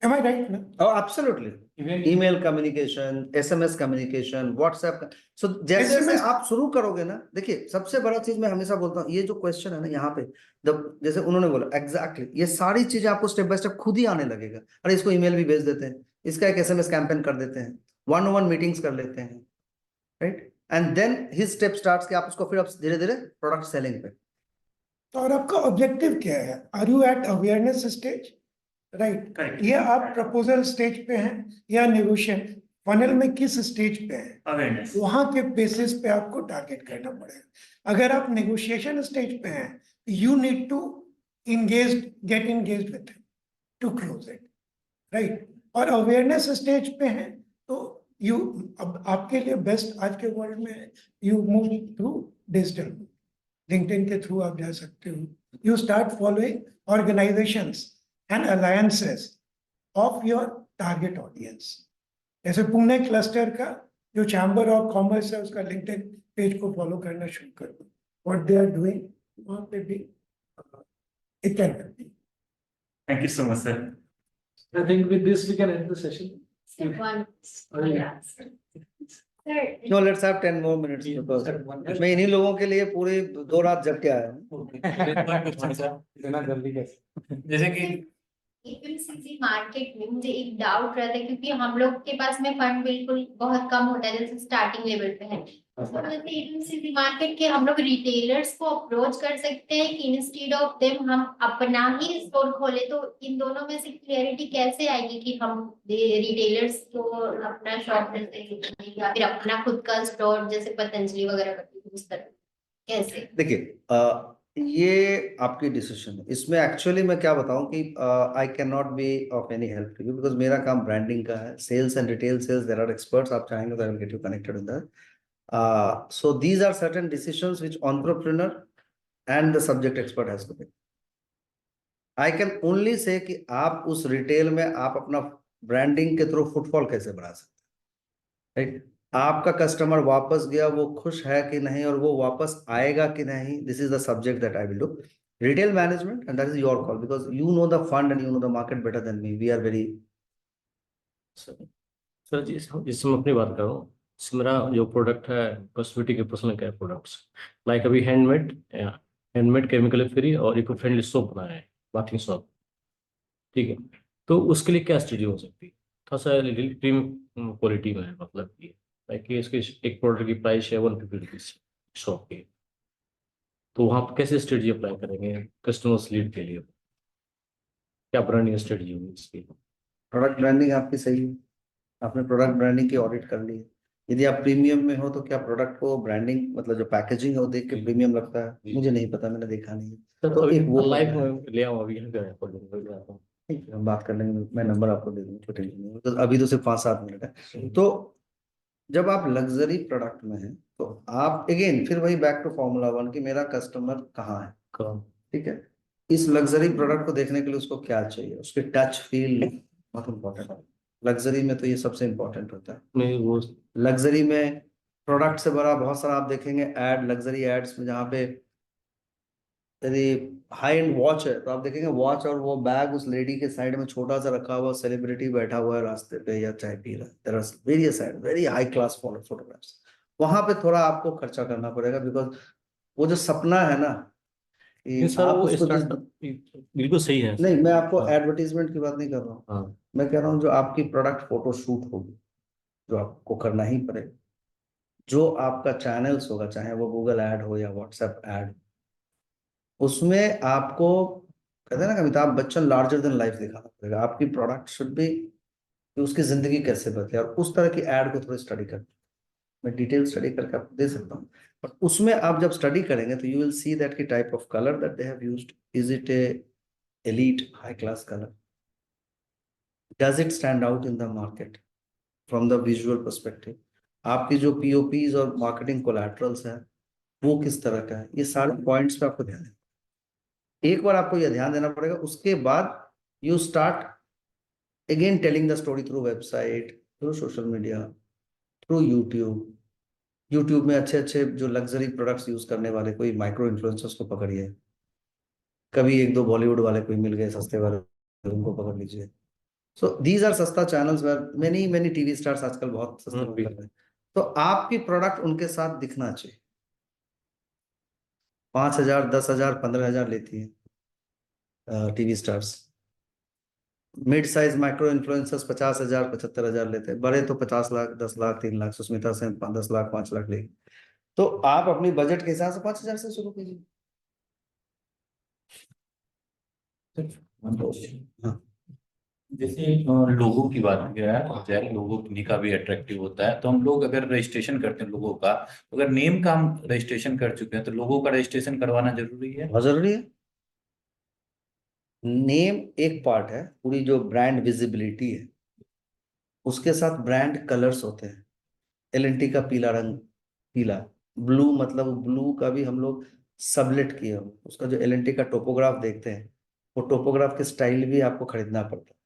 am I right ना? Oh, absolutely. Even email communication, SMS communication, WhatsApp. So जैसे जैसे SMS आप शुरू करोगे ना, देखिए सबसे बड़ा चीज मैं हमेशा बोलता हूँ, ये जो क्वेश्चन है ना यहाँ पे, जैसे उन्होंने बोला एग्जैक्टली, ये सारी चीजें आपको स्टेप बाय स्टेप खुद ही आने लगेगा। अरे इसको ईमेल भी भेज देते हैं, इसका एक SMS कैंपेन कर देते हैं, 1-on-1 मीटिंग्स कर लेते हैं, right? And then his step starts कि आप उसको फिर धीरे धीरे प्रोडक्ट सेलिंग पे। और आपका ऑब्जेक्टिव क्या है? Are you at awareness stage, right? correct. ये आप प्रपोजल स्टेज पे हैं या नेगोशिएशन फनल में किस स्टेज पे हैं? Awareness. वहां के बेसिस पे आपको टारगेट करना पड़ेगा। अगर आप नेगोशिएशन स्टेज पे हैं, you need to get engage with to close it, right? और अवेयरनेस स्टेज पे हैं तो यू, अब आपके लिए बेस्ट आज के वर्ल्ड में you move through digital, LinkedIn के थ्रू आप जा सकते हो। You start following organisations and alliances of your target audience. जैसे पुणे क्लस्टर का जो चैम्बर ऑफ कॉमर्स है, उसका लिंक्डइन पेज को फॉलो करना शुरू कर दो, व्हाट दे आर डूइंग, वहां पे भी it can help you. Thank you so much, sir. I think with this we can end the session. So one, Oh, yeah. sir, no, let's have 10 more minutes because मैं इन्हीं लोगों के लिए पूरी 2 रात जग के आया हूँ। इतना जल्दी कैसे? जैसे कि FMCG मार्केट में मुझे एक डाउट रहता है, क्योंकि हम लोग के पास में फंड बिल्कुल बहुत कम होता है, जैसे स्टार्टिंग लेवल पे है। तो जैसे FMCG मार्केट के हम लोग रिटेलर्स को अप्रोच कर सकते हैं कि इंस्टेड ऑफ देम हम अपना ही स्टोर खोले, तो इन दोनों में से क्लियरिटी कैसे आएगी कि हम रिटेलर्स को अपना शॉप या फिर अपना खुद का स्टोर जैसे पतंजलि वगैरह करते हैं, उस तरह कैसे? देखिए ये आपकी डिसीजन है। इसमें एक्चुअली मैं क्या बताऊं कि I can not be of any help to you because मेरा काम ब्रांडिंग का है, sales and retail sales, there are experts, आप चाहेंगे तो I will get you connected with that. So these are certain decisions which entrepreneur and the subject expert has to take. I can only say कि आप उस retail में आप अपना branding के थ्रू फुटफॉल कैसे बढ़ा सकते हैं, राइट? आपका कस्टमर वापस गया, वो खुश है कि नहीं, और वो वापस आएगा कि नहीं, this is the subject that I will do. Retail management and that is your call because you know the fund and you know the market better than me, we are very. Sir ji, इसमें अपनी बात कर रहा हूँ। मेरा जो product है cosmetic के पर्सनल केयर प्रोडक्ट्स, लाइक अभी हैंडमेड केमिकल फ्री और इको फ्रेंडली सोप बनाया है, बाथिंग सोप, ठीक है? तो उसके लिए क्या स्ट्रेटजी हो सकती है? थोड़ा सा प्रीमियम क्वालिटी में है, मतलब कि लाइक इसके एक प्रोडक्ट की प्राइस है 150 रुपीज शॉप की, तो वहाँ पर कैसे स्ट्रेटजी अप्लाई करेंगे कस्टमर्स लीड के लिए? क्या ब्रांडिंग स्ट्रेटजी होगी इसकी? प्रोडक्ट ब्रांडिंग आपकी सही है, आपने प्रोडक्ट ब्रांडिंग की ऑडिट कर ली है, यदि आप प्रीमियम में हो तो क्या प्रोडक्ट को ब्रांडिंग मतलब जो पैकेजिंग है वो देख के प्रीमियम लगता है? मुझे नहीं पता, मैंने देखा नहीं है। सर तो अभी एक वो लाइव है। में ले आऊँ, अभी यहाँ पे record ले आता हूँ। ठीक है, हम बात कर लेंगे, मैं नंबर आपको दे दूंगा, छोटे तो अभी तो सिर्फ 5-7 मिनट है। तो जब आप लग्जरी प्रोडक्ट में हैं तो आप अगेन फिर वही बैक टू फॉर्मूला 1 कि मेरा कस्टमर कहाँ है। ठीक है, इस लग्जरी प्रोडक्ट को देखने के लिए उसको क्या चाहिए, उसके टच फील बहुत इंपॉर्टेंट है। लग्जरी में तो ये सबसे इंपॉर्टेंट होता है। मैं वो लग्जरी में प्रोडक्ट से बड़ा बहुत सारा आप देखेंगे एड, लग्जरी एड्स में, जहाँ पे यदि हाई एंड वॉच है तो आप देखेंगे वॉच और वो बैग उस लेडी के साइड में छोटा सा रखा हुआ, सेलिब्रिटी बैठा हुआ है रास्ते पे या चाय पी रहा है, there are various side very high class photographs. वहां पे थोड़ा आपको खर्चा करना पड़ेगा, बिकॉज वो जो सपना है ना नहीं कि सर, आप वो उसको जिस बिल्कुल सही है। नहीं, मैं आपको हाँ। एडवर्टीजमेंट की बात नहीं कर रहा हूँ। हाँ। मैं कह रहा हूँ जो आपकी प्रोडक्ट फोटो शूट होगी, जो आपको करना ही पड़ेगा, जो आपका चैनल्स होगा, चाहे वो गूगल ऐड हो या व्हाट्सएप ऐड, उसमें आपको कहते हैं ना कि Amitabh Bachchan larger than life दिखाना पड़ेगा। आपकी प्रोडक्ट शुड बी कि उसकी जिंदगी कैसे बदले, और उस तरह की ऐड को थोड़ी स्टडी कर, मैं डिटेल स्टडी करके आपको दे सकता हूँ। बट उसमें आप जब स्टडी करेंगे तो यू विल सी दैट की type of colour that they have used, is it A elite high class color, does it stand out in the market from the visual perspective, आपकी जो POPs और marketing collaterals है वो किस तरह का है, ये सारे पॉइंट्स पे आपको ध्यान देना। एक बार आपको ये ध्यान देना पड़ेगा, उसके बाद you start again telling the story through website, through social media, through YouTube में अच्छे अच्छे जो लग्जरी प्रोडक्ट्स यूज करने वाले कोई माइक्रो इन्फ्लुएंसर्स को पकड़िए, कभी एक दो बॉलीवुड वाले कोई मिल गए सस्ते वाले, उनको पकड़ लीजिए। सो दीज आर सस्ता channels where many TV stars आजकल बहुत सस्ते में कर रहे हैं। तो आपकी प्रोडक्ट उनके साथ दिखना चाहिए। 5,000, 10,000, 15,000 लेती है TV stars. Mid size micro influencers 50,000, 75,000 लेते हैं। बड़े तो 50 लाख, 10 लाख, 3 लाख, सुष्मिता सेन 10 लाख, 5 लाख लेगी। तो आप अपनी बजट के हिसाब से 5,000 से शुरू कीजिए। हाँ, जैसे लोगों की बात करें, लोगों किन्हीं का भी अट्रैक्टिव होता है, तो हम लोग अगर रजिस्ट्रेशन करते हैं लोगों का, अगर नेम का हम रजिस्ट्रेशन कर चुके हैं तो लोगों का रजिस्ट्रेशन करवाना जरूरी है। बहुत जरूरी है। नेम एक पार्ट है, पूरी जो ब्रांड विजिबिलिटी है उसके साथ ब्रांड कलर्स होते हैं। एल&टी का पीला रंग, पीला ब्लू, मतलब ब्लू का भी हम लोग सबलेट किए हो, उसका जो एल&टी का टोपोग्राफ देखते हैं वो टोपोग्राफ के स्टाइल भी आपको खरीदना पड़ता है।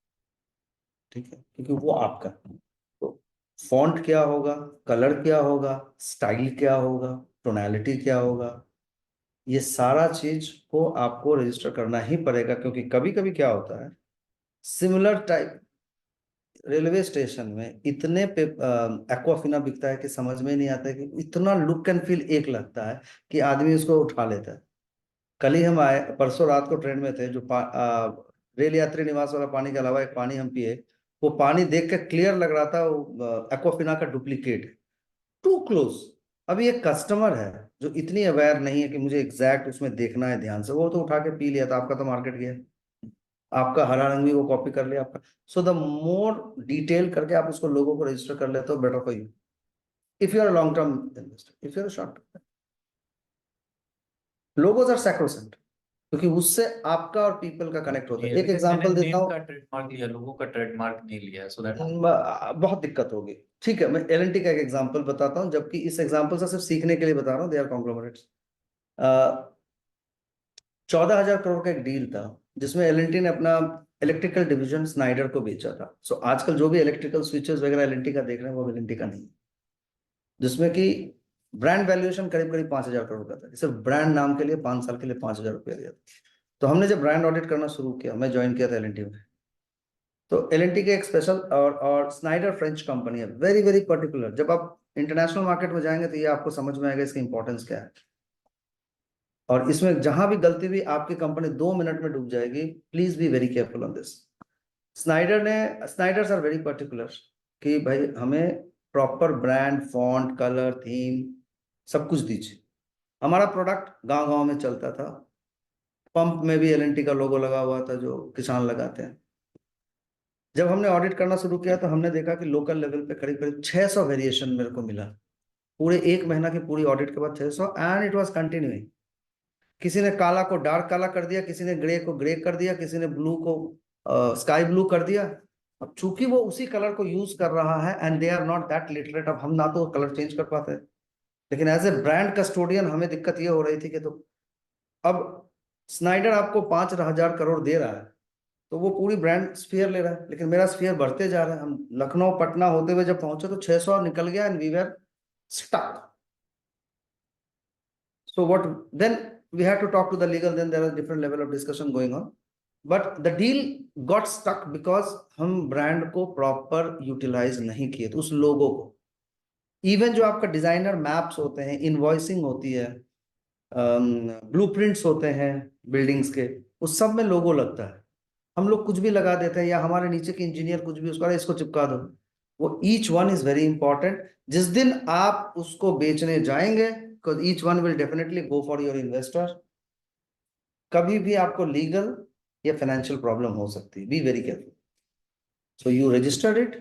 ठीक है, क्योंकि वो आपका, तो फॉन्ट क्या होगा, कलर क्या होगा, स्टाइल क्या होगा, टोनैलिटी क्या होगा, ये सारा चीज को आपको रजिस्टर करना ही पड़ेगा। क्योंकि कभी कभी क्या होता है, सिमिलर टाइप रेलवे स्टेशन में इतने पे एक्वाफिना बिकता है कि समझ में नहीं आता है कि इतना लुक एंड फील एक लगता है कि आदमी उसको उठा लेता है। कल ही हम आए, परसों रात को ट्रेन में थे, जो रेल यात्री निवास वाला पानी के अलावा एक पानी हम पिए, वो पानी देख के क्लियर लग रहा था वो एक्वाफिना का डुप्लीकेट है, टू क्लोज। अभी एक कस्टमर है जो इतनी अवेयर नहीं है कि मुझे एग्जैक्ट उसमें देखना है ध्यान से, वो तो उठा के पी लिया था, आपका तो मार्केट गया, आपका हरा रंग भी वो कॉपी कर लिया आपका। सो द मोर डिटेल करके आप उसको लोगों को रजिस्टर कर लेते हो, better for you if you are long term investor, if you are short term. Logos are sacrosanct, क्योंकि उससे आपका और पीपल का कनेक्ट होता है। एक एग्जांपल देता हूँ, ट्रेडमार्क लिया, लोगों का ट्रेडमार्क नहीं लिया, सो दैट बहुत दिक्कत होगी। ठीक है, मैं एल&टी का एक एग्जांपल बताता हूँ, जबकि इस एग्जांपल से सिर्फ सीखने के लिए बता रहा हूँ, दे आर कॉन्ग्लोमरेट्स। 14,000 करोड़ का एक डील था जिसमें एल&टी ने अपना इलेक्ट्रिकल डिवीजन स्नाइडर को बेचा था। सो आजकल जो भी इलेक्ट्रिकल स्विचेस वगैरह एल&टी का देख रहे हैं वो एल&टी का नहीं है, जिसमें कि ब्रांड वैल्यूएशन करीब करीब 5,000 करोड़ का था। सिर्फ ब्रांड नाम के लिए 5 साल के लिए 5,000 रुपया दिया था। तो हमने जब ब्रांड ऑडिट करना शुरू किया, मैं ज्वाइन किया था एल&टी में, तो एल&टी के एक स्पेशल और स्नाइडर फ्रेंच कंपनी है, वेरी वेरी पर्टिकुलर। जब आप इंटरनेशनल मार्केट में जाएंगे तो ये आपको समझ में आएगा इसकी इंपॉर्टेंस क्या है। और इसमें जहां भी गलती भी आपकी कंपनी 2 मिनट में डूब जाएगी, please be very careful on this. Snyders are very particular कि भाई हमें proper brand, font, colour, theme सब कुछ दीजिए। हमारा प्रोडक्ट गांव गांव में चलता था, पंप में भी एल&टी का लोगो लगा हुआ था जो किसान लगाते हैं। जब हमने ऑडिट करना शुरू किया तो हमने देखा कि लोकल लेवल पे करीब करीब 600 वेरिएशन मेरे को मिला, पूरे 1 महीना की पूरी ऑडिट के बाद 600, एंड इट वाज कंटिन्यूइंग। किसी ने काला को डार्क काला कर दिया, किसी ने ग्रे को ग्रे कर दिया, किसी ने ब्लू को स्काई ब्लू कर दिया। अब चूंकि वो उसी कलर को यूज कर रहा है and they are not that literate, अब हम ना तो कलर चेंज कर पाते हैं, लेकिन एज ए ब्रांड कस्टोडियन हमें दिक्कत ये हो रही थी कि तो अब स्नाइडर आपको 5,000 करोड़ दे रहा है तो वो पूरी ब्रांड स्फीयर ले रहा है, लेकिन मेरा स्फीयर बढ़ते जा रहा है। हम लखनऊ पटना होते हुए जब पहुंचे तो 600 निकल गया and we were stuck. So what then we had to talk to the legal, then there was different level of discussion going on, but the deal got stuck because हम ब्रांड को प्रॉपर यूटिलाइज नहीं किए, तो उस लोगों को even जो आपका डिजाइनर मैप्स होते हैं, इनवॉइसिंग होती है, ब्लूप्रिंट्स होते हैं बिल्डिंग्स के, उस सब में लोगो लगता है। हम लोग कुछ भी लगा देते हैं या हमारे नीचे के इंजीनियर कुछ भी उसको इसको चिपका दो, वो each one is very important. जिस दिन आप उसको बेचने जाएंगे, because each one will definitely go for your investor, कभी भी आपको लीगल या फाइनेंशियल प्रॉब्लम हो सकती है, B very careful. So you registered it,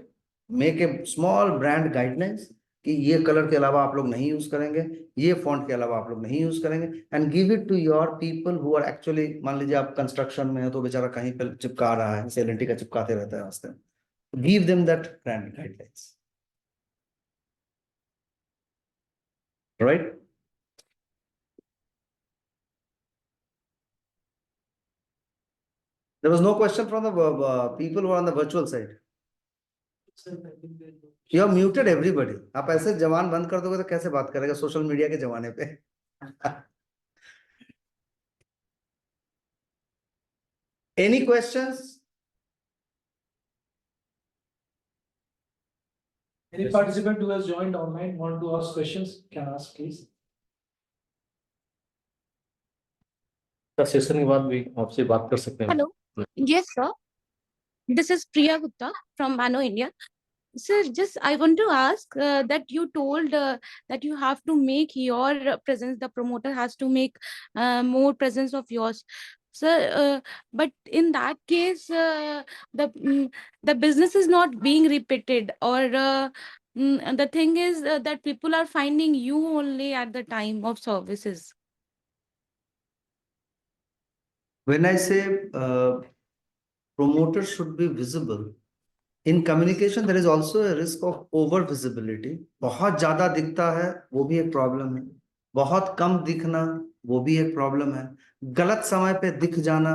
make a small brand guidelines कि ये कलर के अलावा आप लोग नहीं यूज करेंगे, ये फॉन्ट के अलावा आप लोग नहीं यूज करेंगे, and give it to your people who are actually, मान लीजिए आप कंस्ट्रक्शन में है तो बेचारा कहीं पर चिपका रहा है, सेलेंटी का चिपकाते रहता है रास्ते में, give them that brand guidelines, right? There was no question from the people who are on the virtual side. You have muted everybody. आप ऐसे जवान बंद कर दोगे तो कैसे बात करेगा सोशल मीडिया के जमाने पे? Any questions? Any participant who has joined online want to ask questions can ask please. Session के बाद भी आपसे बात कर सकते हैं। Hello. Yes, sir. This is Priya Gupta from Mano India. Sir, just I want to ask that you told that you have to make your presence, the promoter has to make more presence of yours. Sir, but in that case, the business is not being repeated, or the thing is that people are finding you only at the time of services. When I say promoters should be visible, in communication there is also a risk of over visibility. बहुत ज्यादा दिखता है वो भी एक problem है, बहुत कम दिखना वो भी एक प्रॉब्लम है, गलत समय पे दिख जाना,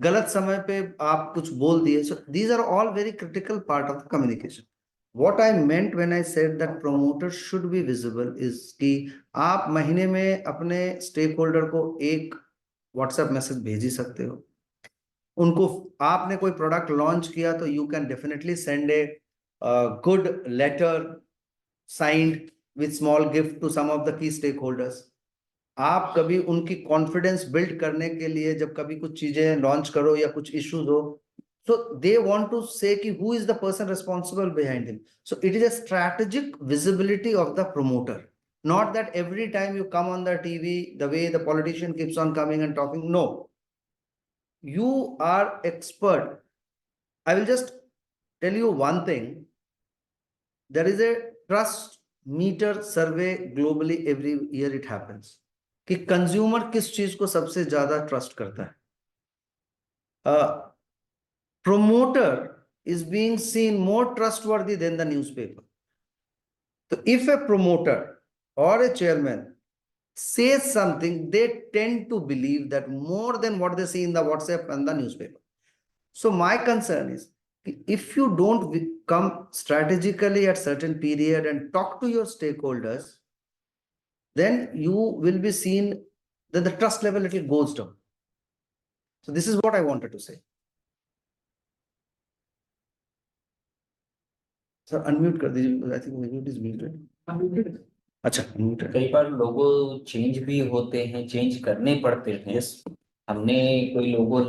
गलत समय पे आप कुछ बोल दिए. So these are all very critical part of the communication. What I meant when I said that promoters should be visible is कि आप महीने में अपने स्टेक होल्डर को एक व्हाट्सएप मैसेज भेज ही सकते हो. उनको आपने कोई प्रोडक्ट लॉन्च किया तो you can definitely send a good letter signed with small gift to some of the key stakeholders. आप कभी उनकी कॉन्फिडेंस बिल्ड करने के लिए जब कभी कुछ चीजें लॉन्च करो या कुछ इश्यूज हो, so they want to say ki who is the person responsible behind him. So it is a strategic visibility of the promoter, not that every time you come on the TV the way the politician keeps on coming and talking. No, you are expert. I will just tell you one thing. There is a trust meter survey globally, every year it happens कि consumer किस चीज को सबसे ज्यादा trust करता है. Promoter is being seen more trustworthy than the newspaper. So if a promoter or a chairman says something, they tend to believe that more than what they see in the WhatsApp and the newspaper. So my concern is, if you don't come strategically at certain period and talk to your stakeholders, then you will be seen that the trust level little goes down. So this is what I wanted to say. Sir unmute कर दीजिए, I think mute is muted. अच्छा muted. कई बार लोगो change भी होते हैं, change करने पड़ते हैं. हमने कोई लोगो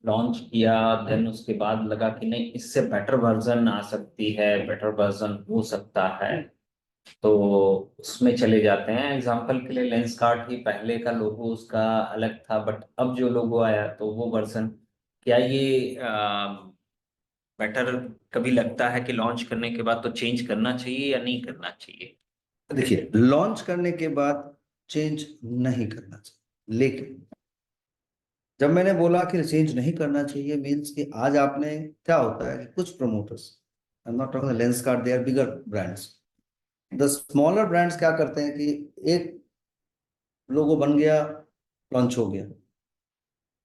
लॉन्च किया, देन उसके बाद लगा कि नहीं इससे बेटर वर्जन आ सकती है, बेटर वर्जन हो सकता है, तो उसमें चले जाते हैं. एग्जांपल के लिए लेंसकार्ट ही पहले का लोगो उसका अलग था, बट अब जो लोगो आया तो वो वर्जन, क्या ये बेटर कभी लगता है कि लॉन्च करने के बाद तो चेंज करना चाहिए या नहीं करना चाहिए? देखिए, लॉन्च करने के बाद चेंज नहीं करना चाहिए, लेकिन जब मैंने बोला कि चेंज नहीं करना चाहिए मीन्स कि आज आपने क्या होता है कि कुछ promoters, I am not talking Lenskart, they are bigger brands, the smaller brands क्या करते हैं कि एक लोगो बन गया, लॉन्च हो गया,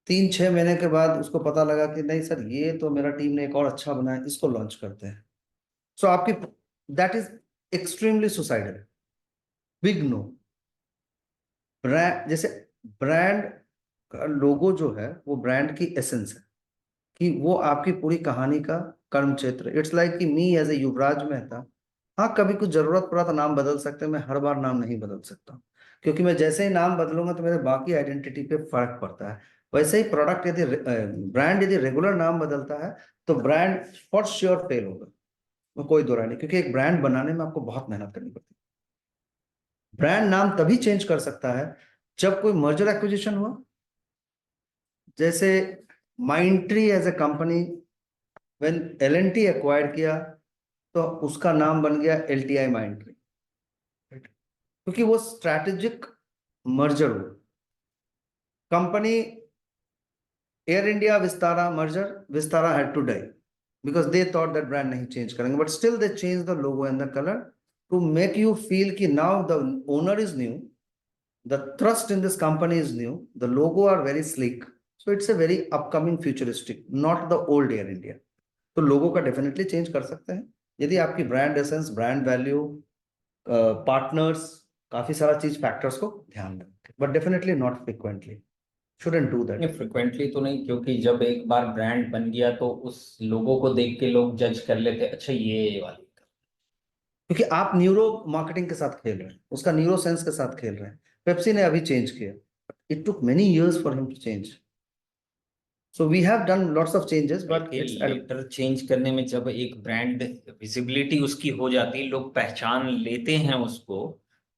3-6 महीने के बाद उसको पता लगा कि नहीं सर ये तो मेरा टीम ने एक और अच्छा बनाया, इसको लॉन्च करते हैं। सो आपकी that is extremely suicidal, big no. Brand जैसे ब्रांड का लोगो जो है वो ब्रांड की एसेंस है, कि वो आपकी पूरी कहानी का कर्म क्षेत्र। इट्स लाइक कि मी एज ए युवराज मेहता, हाँ कभी कुछ जरूरत पड़ा तो नाम बदल सकते हैं, मैं हर बार नाम नहीं बदल सकता, क्योंकि मैं जैसे ही नाम बदलूंगा तो मेरे बाकी आइडेंटिटी पे फर्क पड़ता है। वैसे ही प्रोडक्ट यदि ब्रांड यदि रेगुलर नाम बदलता है तो ब्रांड फॉर श्योर फेल होगा, वो कोई दो राय नहीं, क्योंकि एक ब्रांड बनाने में आपको बहुत मेहनत करनी पड़ती है। ब्रांड नाम तभी चेंज कर सकता है जब कोई मर्जर एक्विजिशन हुआ, जैसे Mindtree as a company when L&T acquire किया तो उसका नाम बन गया LTI माइंडट्री, क्योंकि वो स्ट्रैटेजिक मर्जर हुआ। Company Air India Vistara merger, Vistara had to die because they thought that brand नहीं चेंज करेंगे, but still they change the logo and the colour to make you feel कि now the owner is new, the thrust in this company is new, the logo are very sleek, so it's a very upcoming futuristic, not the old Air India. तो लोगो का definitely change कर सकते हैं यदि आपकी brand essence, brand value, partners, काफी सारा चीज फैक्टर्स को ध्यान रखें, but definitely not frequently, shouldn't do that. Frequently तो नहीं, क्योंकि जब एक बार ब्रांड बन गया तो उस लोगो को देख के लोग जज कर लेते, अच्छा ये वाली। क्योंकि आप न्यूरो मार्केटिंग के साथ खेल रहे हैं, उसका न्यूरो सेंस के साथ खेल रहे हैं। पेप्सी ने अभी चेंज किया, it took many years for him to change, so we have done lots of changes, but it's later change करने में जब एक ब्रांड विजिबिलिटी उसकी हो जाती है, लोग पहचान लेते हैं उसको,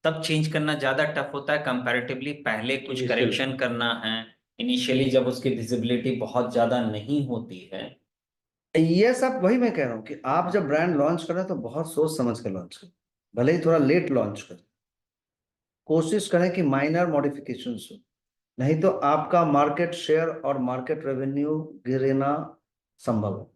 तब चेंज करना ज्यादा टफ होता है कंपैरेटिवली। पहले कुछ करेक्शन करना है इनिशियली जब उसकी विजिबिलिटी बहुत ज्यादा नहीं होती है। ये सब वही मैं कह रहा हूँ कि आप जब ब्रांड लॉन्च करें तो बहुत सोच समझ कर लॉन्च करें, भले ही थोड़ा लेट लॉन्च करें, कोशिश करें कि माइनर मॉडिफिकेशंस हो, नहीं तो आपका मार्केट शेयर और मार्केट रेवेन्यू गिरना संभव है।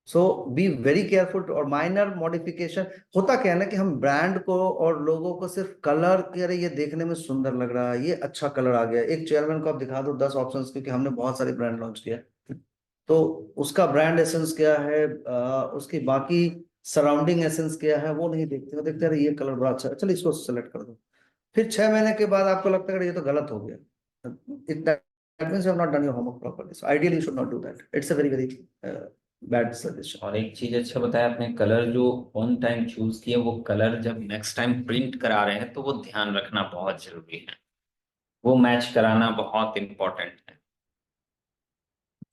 सो बी वेरी केयरफुल। और माइनर मॉडिफिकेशन होता क्या है ना कि हम ब्रांड को और लोगों को सिर्फ कलर के, अरे ये देखने में सुंदर लग रहा है, ये अच्छा कलर आ गया, एक चेयरमैन को आप दिखा दो 10 ऑप्शंस, क्योंकि हमने बहुत सारे ब्रांड लॉन्च किया, तो उसका ब्रांड एसेंस क्या है, उसकी बाकी सराउंडिंग एसेंस क्या है वो नहीं देखते, वो देखते हैं ये कलर बड़ा अच्छा है, चलो इसको सेलेक्ट कर दो। फिर 6 महीने के बाद आपको लगता है ये तो गलत हो गया, that means you have not done your homework properly. So ideally you should not do that. It's a very very bad suggestion. और एक चीज अच्छा बताया आपने, कलर जो वन टाइम चूज किया वो कलर जब नेक्स्ट टाइम प्रिंट करा रहे हैं तो वो ध्यान रखना बहुत जरूरी है, वो मैच कराना बहुत इंपॉर्टेंट है,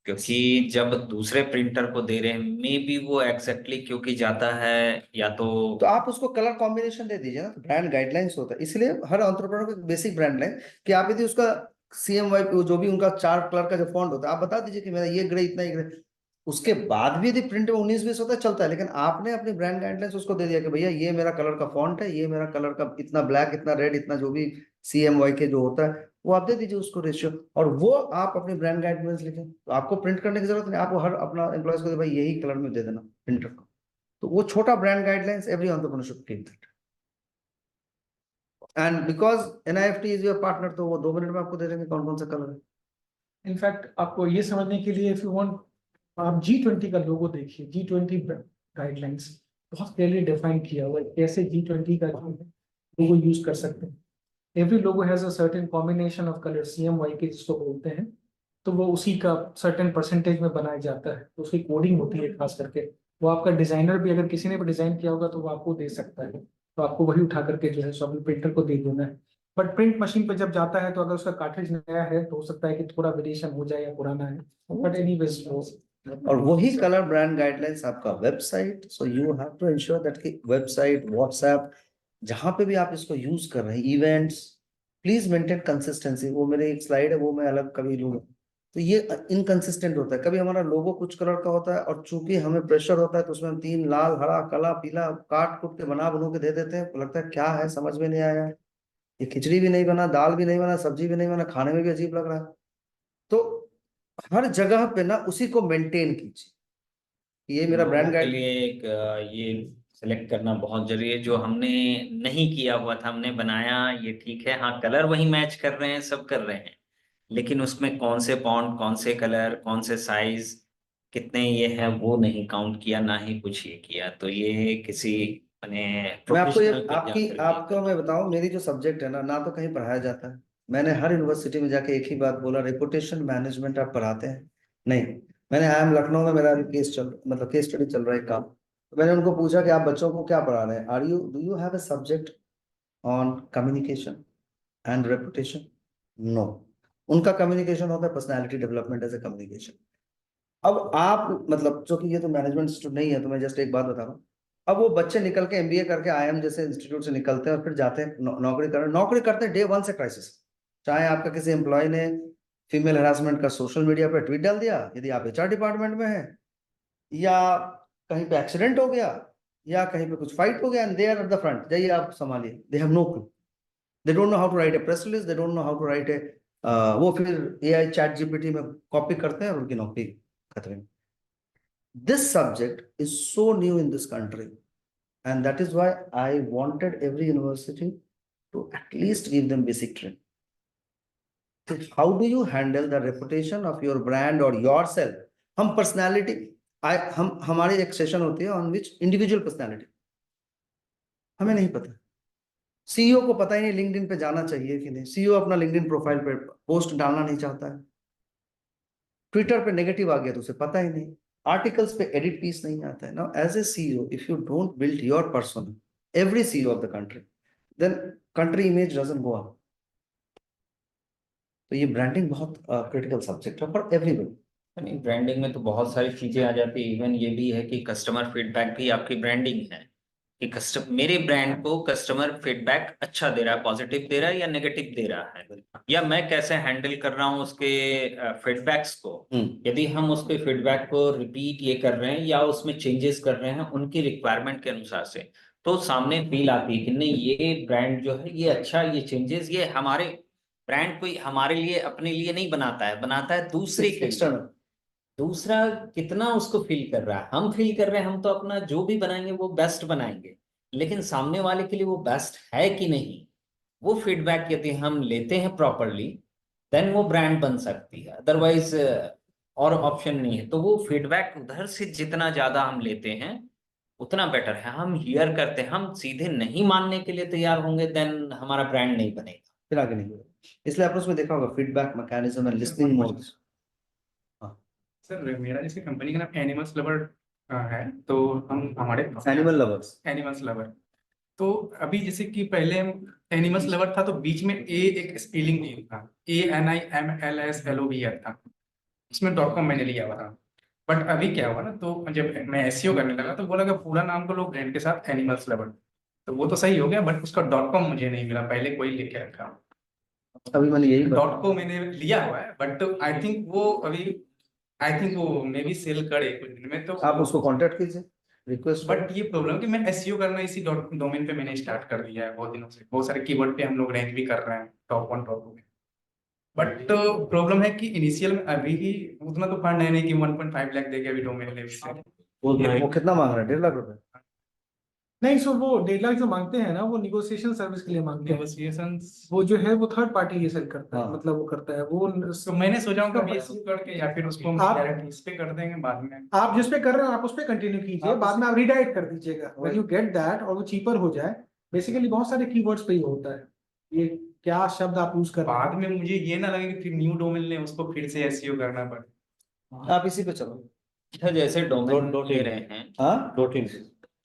क्योंकि जब दूसरे प्रिंटर को दे रहे हैं मे बी वो एग्जैक्टली क्योंकि जाता है या तो आप उसको कलर कॉम्बिनेशन दे दीजिए ना, तो ब्रांड गाइडलाइंस होता है, इसलिए हर एंटरप्रेन्योर को बेसिक ब्रांड लाइन कि आप यदि उसका CMY जो भी उनका 4 कलर का जो फॉन्ट होता है आप बता दीजिए कि मेरा ये ग्रे इतना ही ग्रे, उसके बाद भी यदि प्रिंट में 19-20 होता है चलता है, लेकिन आपने अपनी ब्रांड गाइडलाइंस उसको दे दिया कि भैया ये मेरा कलर का फॉन्ट है, ये मेरा कलर का इतना ब्लैक, इतना रेड, इतना जो भी CMY के जो होता है वो आप दे दीजिए उसको रेशियो, और वो आप अपनी ब्रांड गाइडलाइंस लिखें, तो आपको प्रिंट करने की जरूरत नहीं, आप हर अपना एम्प्लॉयज को भाई यही कलर में दे देना प्रिंटर को, तो वो छोटा brand guidelines every entrepreneur should keep that. And because NIFT is your partner, तो वो 2 मिनट में आपको दे देंगे कौन कौन सा कलर है। इनफैक्ट आपको ये समझने के लिए, इफ यू वांट, आप G20 का लोगो देखिए, G20 गाइडलाइंस बहुत क्लियरली डिफाइन किया हुआ है कैसे G20 का लोगो यूज कर सकते हैं। Every logo has a certain combination of colour, CMY के जिसको बोलते हैं, तो वो उसी का सर्टेन परसेंटेज में बनाया जाता है, तो उसकी कोडिंग होती है खास करके, वो आपका डिजाइनर भी अगर किसी ने भी डिजाइन किया होगा तो वो आपको दे सकता है, तो आपको वही उठा करके जो है सो अपने प्रिंटर को दे देना है। बट प्रिंट मशीन पे जब जाता है तो अगर उसका कार्ट्रिज नया है तो हो सकता है कि थोड़ा वेरिएशन हो जाए या पुराना है, बट एनीवेज और वही कलर ब्रांड गाइडलाइंस आपका website, so you have to ensure that कि वेबसाइट, व्हाट्सएप, जहां पे भी आप इसको यूज कर रहे हैं, इवेंट्स, प्लीज मेंटेन कंसिस्टेंसी। वो मेरे एक स्लाइड है वो मैं अलग कभी लूंगा, तो ये इनकंसिस्टेंट होता है। कभी हमारा लोगो कुछ कलर का होता है और चूंकि हमें प्रेशर होता है तो उसमें हम 3 लाल, हरा, काला, पीला काट कुट के बना के दे देते हैं। लगता है क्या है, समझ में नहीं आया, ये खिचड़ी भी नहीं बना, दाल भी नहीं बना, सब्जी भी नहीं बना, खाने में भी अजीब लग रहा है। तो हर जगह पे ना उसी को मेंटेन कीजिए। ये मेरा ब्रांड लोगों के गाइड। लिए एक ये सेलेक्ट करना बहुत जरूरी है। जो हमने नहीं किया हुआ था, हमने बनाया, ये ठीक है, हाँ कलर वही मैच कर रहे हैं, सब कर रहे हैं, लेकिन उसमें कौन से फॉन्ट, कौन से कलर, कौन से साइज, कितने ये है, वो नहीं काउंट किया, ना ही कुछ ये किया। तो ये किसी मैंने मैं आपको ये प्रोफेशनल पे जाकर आपको मैं बताऊं, मेरी जो सब्जेक्ट है ना तो कहीं पढ़ाया जाता है। मैंने हर यूनिवर्सिटी में जाके एक ही बात बोला, रेपुटेशन मैनेजमेंट आप पढ़ाते हैं? नहीं। मैंने आई एम लखनऊ में मेरा केस स्टडी चल रहा है काम। तो मैंने उनको पूछा कि आप बच्चों को क्या पढ़ा रहे हैं, do you have a subject on communication and reputation? No. उनका कम्युनिकेशन होता है personality development as a communication. अब आप मतलब, जो कि ये तो मैनेजमेंट इंस्टीट्यूट नहीं है, तो मैं जस्ट एक बात बता रहा हूँ। अब वो बच्चे निकल के एमबीए करके आईएम जैसे इंस्टीट्यूट से निकलते हैं और फिर जाते हैं नौकरी करते हैं डे 1 से क्राइसिस। चाहे आपका किसी एम्प्लॉय ने फीमेल हरासमेंट का सोशल मीडिया पे ट्वीट डाल दिया, यदि आप एचआर डिपार्टमेंट में हैं, या कहीं पे एक्सीडेंट हो गया, या कहीं पे कुछ फाइट हो गया, and they are at the front, जाइए आप संभालिए। They have no clue, they don't know how to write a press release, they don't know how to write a वो फिर एआई चैट जीपीटी में कॉपी करते हैं और उनकी नौकरी खतरे में। This subject is so new in this country, and that is why I wanted every university to at least give them basic training. So how do you handle the reputation of your brand or yourself? हम personality, हमारी एक session होती है on which individual personality, हमें नहीं पता। CEO को पता ही नहीं लिंक्डइन पे जाना चाहिए कि नहीं, सीईओ अपना लिंक्डइन प्रोफाइल पे पोस्ट डालना नहीं चाहता है। ट्विटर पे नेगेटिव आ गया तो उसे पता ही नहीं, आर्टिकल्स पे एडिट पीस नहीं आता है। Now as a CEO, if you don't build your persona, every CEO of the country, then country image doesn't go up. तो ये ब्रांडिंग बहुत क्रिटिकल सब्जेक्ट है फॉर एवरीबॉडी। ब्रांडिंग में तो बहुत सारी चीजें आ जाती है। इवन ये भी है कि कस्टमर फीडबैक भी आपकी ब्रांडिंग है, कि मेरे ब्रांड को कस्टमर फीडबैक अच्छा दे रहा है, पॉजिटिव दे रहा है या नेगेटिव दे रहा है, या मैं कैसे हैंडल कर रहा हूँ उसके फीडबैक्स को। यदि हम उसके फीडबैक को रिपीट ये कर रहे हैं या उसमें चेंजेस कर रहे हैं उनकी रिक्वायरमेंट के अनुसार से, तो सामने फील आती है कि नहीं, ये ब्रांड जो है ये अच्छा, ये चेंजेस, ये हमारे ब्रांड कोई हमारे लिए अपने लिए नहीं बनाता है, बनाता है दूसरे के लिए। दूसरा कितना उसको फील कर रहा है, हम फील कर रहे हैं, हम तो अपना जो भी बनाएंगे वो बेस्ट बनाएंगे, लेकिन सामने वाले के लिए वो बेस्ट है कि नहीं, वो फीडबैक यदि हम लेते हैं प्रॉपरली, देन वो ब्रांड बन सकती है। अदरवाइज और ऑप्शन नहीं है। तो वो फीडबैक उधर से जितना ज्यादा हम लेते हैं उतना बेटर है। हम हियर करते हैं, हम सीधे नहीं मानने के लिए तैयार होंगे, देन हमारा ब्रांड नहीं बनेगा, फिर आगे नहीं होगा। इसलिए आपने उसमें देखा होगा feedback mechanism and listening modes. Sir मेरा जैसे कंपनी का नाम एनिमल्स लवर है, तो हम हमारे एनिमल्स लवर, तो अभी जैसे कि पहले हम एनिमल्स लवर था तो बीच में ए एक स्पेलिंग नहीं था, ANIMLSLOVER था, उसमें .com मैंने लिया हुआ था। बट अभी क्या हुआ ना, तो जब मैं SEO करने लगा तो बोला कि पूरा नाम को लोग ब्रांड के साथ एनिमल्स लवर, तो वो तो सही हो गया, बट उसका .com मुझे नहीं मिला, पहले कोई लेके रखा। अभी मैंने यही .co मैंने लिया हुआ है, बट आई थिंक वो मे बी सेल करे कुछ दिन में, तो आप उसको कांटेक्ट कीजिए, रिक्वेस्ट। बट ये प्रॉब्लम कि मैं SEO करना इसी डोमेन पे मैंने स्टार्ट कर दिया है बहुत दिनों से, बहुत सारे कीवर्ड पे हम लोग रैंक भी कर रहे हैं टॉप 1 टॉप 2 में। बट प्रॉब्लम है कि इनिशियल में अभी ही उतना तो फंड है नहीं कि 1.5 लाख देके अभी डोमेन ले से। वो कितना मांग रहा है? 1.5 लाख रुपए? नहीं, सो वो 1.5 लाख जो मांगते हैं ना, वो निगोशिएशन सर्विस के लिए मांगते हैं। नेगोशिएशन वो जो है वो थर्ड पार्टी ये सेल करता है, हाँ। मतलब वो करता है वो। तो मैंने सोचा हूँ कि SEO करके या फिर उसको हम आप- डायरेक्ट इस पे कर देंगे बाद में। आप जिस पे कर रहे हो आप उस पे कंटिन्यू कीजिए, आप बाद में आप रीडायरेक्ट कर दीजिएगा व्हेन वही। यू गेट दैट, और वो चीपर हो जाए। बेसिकली बहुत सारे कीवर्ड्स पे ही होता है, ये क्या शब्द आप यूज कर रहे बाद में मुझे ये ना लगे कि फिर न्यू डोमेन ले उसको फिर से SEO करना पड़े। आप इसी पे चलो। जैसे डोमेन डॉट ले इन। रहे हैं, हाँ, .in।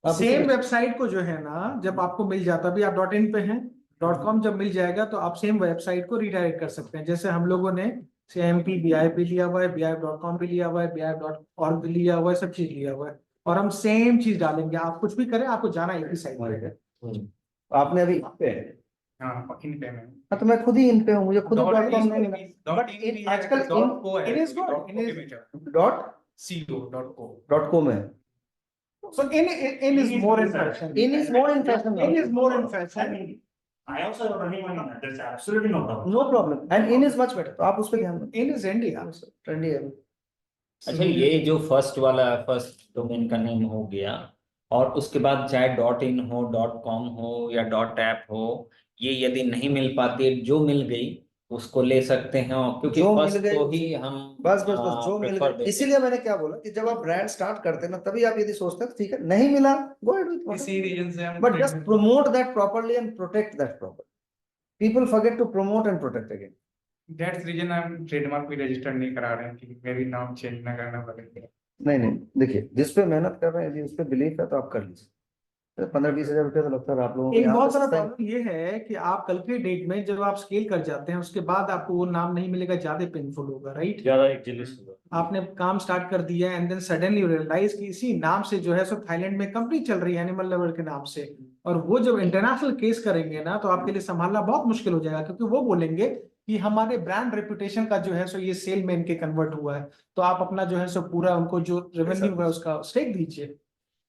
आप इसी सेम पे- वेबसाइट को जो है ना, जब आपको मिल जाता, अभी आप .in पे हैं, .com जब मिल जाएगा तो आप सेम वेबसाइट को रीडायरेक्ट कर सकते हैं। जैसे हम लोगों ने CMP BI पे लिया हुआ है, BI.com पे लिया हुआ है, BI.org पे लिया हुआ है, सब चीज लिया हुआ है, और हम सेम चीज डालेंगे। आप कुछ भी करें, आपको जाना एक ही साइट पे है। आपने अभी पे हाँ इन पे में हाँ तो मैं खुद ही इन पे हूँ, मुझे खुद Dot .com in नहीं भी- मिला। dot But in भी है, आजकल dot co है, in is dot what? co In is- के में चला। .co .com है। So in is more in fashion. In is more in fashion now. In is more in fashion. I also have running money, that's absolutely no problem. No problem. And in is much better. तो आप उस पर ध्यान दो। In is India. Trendy है। अच्छा, ये जो फर्स्ट डोमेन का नेम हो गया, और उसके बाद चाहे .in हो, .com हो या .app हो, ये यदि नहीं मिल पाती, जो मिल गई उसको ले सकते हैं, और क्योंकि जो मिल फर्स्ट गई, को ही हम बस जो मिल prefer गया। देते इसीलिए मैंने क्या बोला कि जब आप ब्रांड स्टार्ट करते हैं ना, तभी आप यदि सोचते हैं ठीक है नहीं मिला, गो अहेड विद इसी रीजन से हम but just promote that properly and protect that properly. People forget to promote and protect again. That's reason हम ट्रेडमार्क भी रजिस्टर नहीं करा रहे हैं कि मेरी नाम चेंज ना करना पड़े। नहीं देखिए, जिस पे मेहनत कर रहे हैं, यदि उस पे बिलीफ है तो आप कर लीजिए। 15-20 हजार रुपया तो लगता है आप लोगों को। एक यहाँ बहुत पे बड़ा सस्ता है। प्रॉब्लम ये है कि आप कल के डेट में जब आप स्केल कर जाते हैं उसके बाद आपको वो नाम नहीं मिलेगा, ज्यादा पेनफुल होगा, राइट? ज्यादा एक जेलिस होगा। आपने काम स्टार्ट कर दिया एंड देन सडनली रियलाइज कि इसी नाम से जो है सो थाईलैंड में कंपनी चल रही है एनिमल लवर के नाम से, और वो जब इंटरनेशनल केस करेंगे ना तो आपके लिए संभालना बहुत मुश्किल हो जाएगा, क्योंकि वो बोलेंगे कि हमारे ब्रांड रेपुटेशन का जो है सो ये सेल में इनके कन्वर्ट हुआ है, तो आप अपना जो है सो पूरा उनको जो रेवेन्यू है उसका स्टेक दीजिए।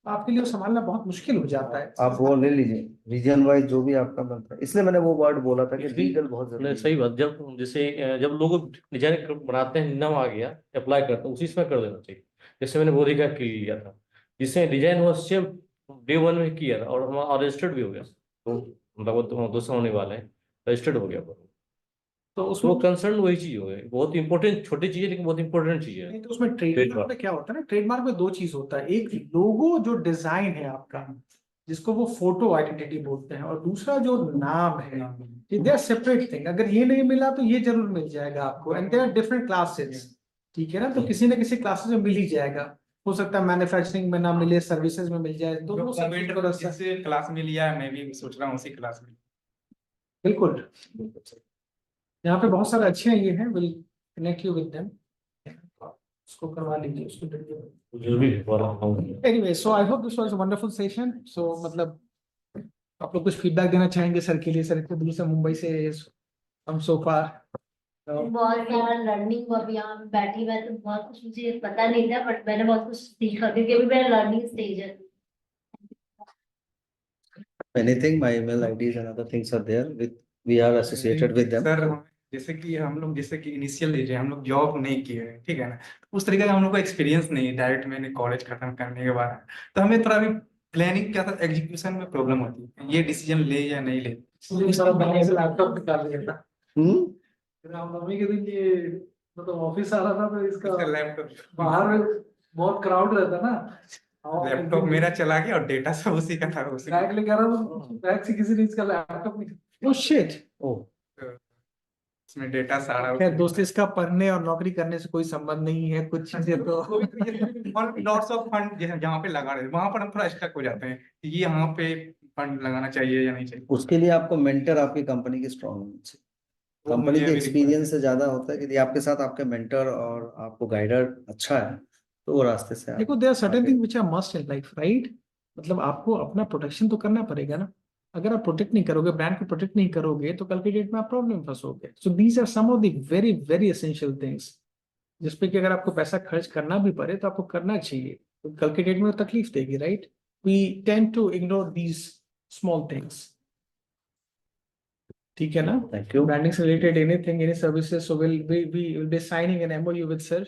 आपके लिए वो संभालना बहुत मुश्किल हो जाता है। आप वो ले लीजिए रीजन वाइज जो भी आपका बनता है। इसलिए मैंने वो वर्ड बोला था कि लीगल बहुत जरूरी नहीं, है। सही बात। जब जैसे जब लोग डिजाइन बनाते हैं, नाम आ गया, अप्लाई करते हैं, उसी समय कर देना चाहिए। जैसे मैंने बोधिका किया था, जिससे डिजाइन हुआ सेम डे 1 में किया था, और हमारा रजिस्टर्ड भी हो गया, तो मतलब वो 2 साल होने वाले हैं, रजिस्टर्ड हो गया। तो वो उसमें कंसर्न वही चीज हो गई, बहुत इंपॉर्टेंट, छोटी चीज है लेकिन बहुत इंपॉर्टेंट चीज है। नहीं, तो उसमें ट्रेडमार्क ट्रेडमार्क में क्या होता है ना, ट्रेडमार्क में 2 चीज होता है, एक लोगो जो डिजाइन है आपका जिसको वो फोटो आइडेंटिटी बोलते हैं, और दूसरा जो नाम है, दे आर सेपरेट थिंग। अगर ये नहीं मिला तो ये जरूर मिल जाएगा आपको, and there are different classes, ठीक है ना? तो किसी न किसी क्लासेस में मिल ही जाएगा। हो सकता है मैन्युफैक्चरिंग में ना मिले, सर्विसेज में मिल जाए, तो वो सब चीज़ों का जिस क्लास में लिया है, मैं भी सोच रहा हूँ उसी क्लास में। बिल्कुल। यहाँ पे बहुत सारे अच्छे हैं, ये हैं, will connect you with them, उसको करवा लीजिए, उसको anyway. So I hope this was a wonderful session. So मतलब आप लोग कुछ फीडबैक देना चाहेंगे सर के लिए? सर इतने दूर से मुंबई से हम सो फार बहुत सारा लर्निंग हुआ। अभी यहाँ बैठी मैं तो बहुत कुछ मुझे पता नहीं था, बट मैंने बहुत कुछ सीखा, क्योंकि अभी मेरा लर्निंग स्टेज है। Anything, my email IDs and other things are there with, we are associated with them. Sir जैसे कि हम लोग इनिशियल एज है, हम लोग जॉब नहीं किए हैं, ठीक है ना, उस तरीके का हम लोग को एक्सपीरियंस नहीं है। डायरेक्ट मैंने कॉलेज खत्म करने के बाद, तो हमें थोड़ा भी प्लानिंग क्या था, एग्जीक्यूशन में प्रॉब्लम होती है, ये डिसीजन ले या नहीं ले। लैपटॉप निकाल लिया था हम्म। रामनवमी के दिन, ये मतलब ऑफिस आ रहा था तो इसका लैपटॉप बाहर बहुत क्राउड रहता ना, लैपटॉप मेरा चला गया और डेटा सब उसी का था, उसी बैग लेके आ रहा था, बैग से किसी ने इसका लैपटॉप निकाल, ओह शिट। इसमें डेटा सारा खैर दोस्त, इसका पढ़ने और नौकरी करने से कोई संबंध नहीं है, कुछ चीजें तो और लॉट्स ऑफ फंड जहाँ पे लगा रहे, वहां पर हम थोड़ा स्टक हो जाते हैं कि ये यहाँ पे फंड लगाना चाहिए या नहीं चाहिए। उसके लिए आपको मेंटर आपकी कंपनी की स्ट्रांग होनी चाहिए। वो कंपनी मुझे के अभी एक्सपीरियंस से ज्यादा होता है कि यदि आपके साथ आपके मेंटर और आपको गाइडर अच्छा है तो वो रास्ते से देखो, there are certain thing which are must in life, right? मतलब आपको अपना प्रोटेक्शन तो करना पड़ेगा ना। अगर आप प्रोटेक्ट नहीं करोगे, ब्रांड को प्रोटेक्ट नहीं करोगे, तो कल के डेट में आप प्रॉब्लम में फंसोगे। So these are some of the very very essential things जिसपे कि अगर आपको पैसा खर्च करना भी पड़े तो आपको करना चाहिए, तो कल के डेट में वो तकलीफ देगी, right? We tend to ignore these small things, ठीक है ना? Thank you. Branding से related anything, any services, so we'll be signing an MOU with sir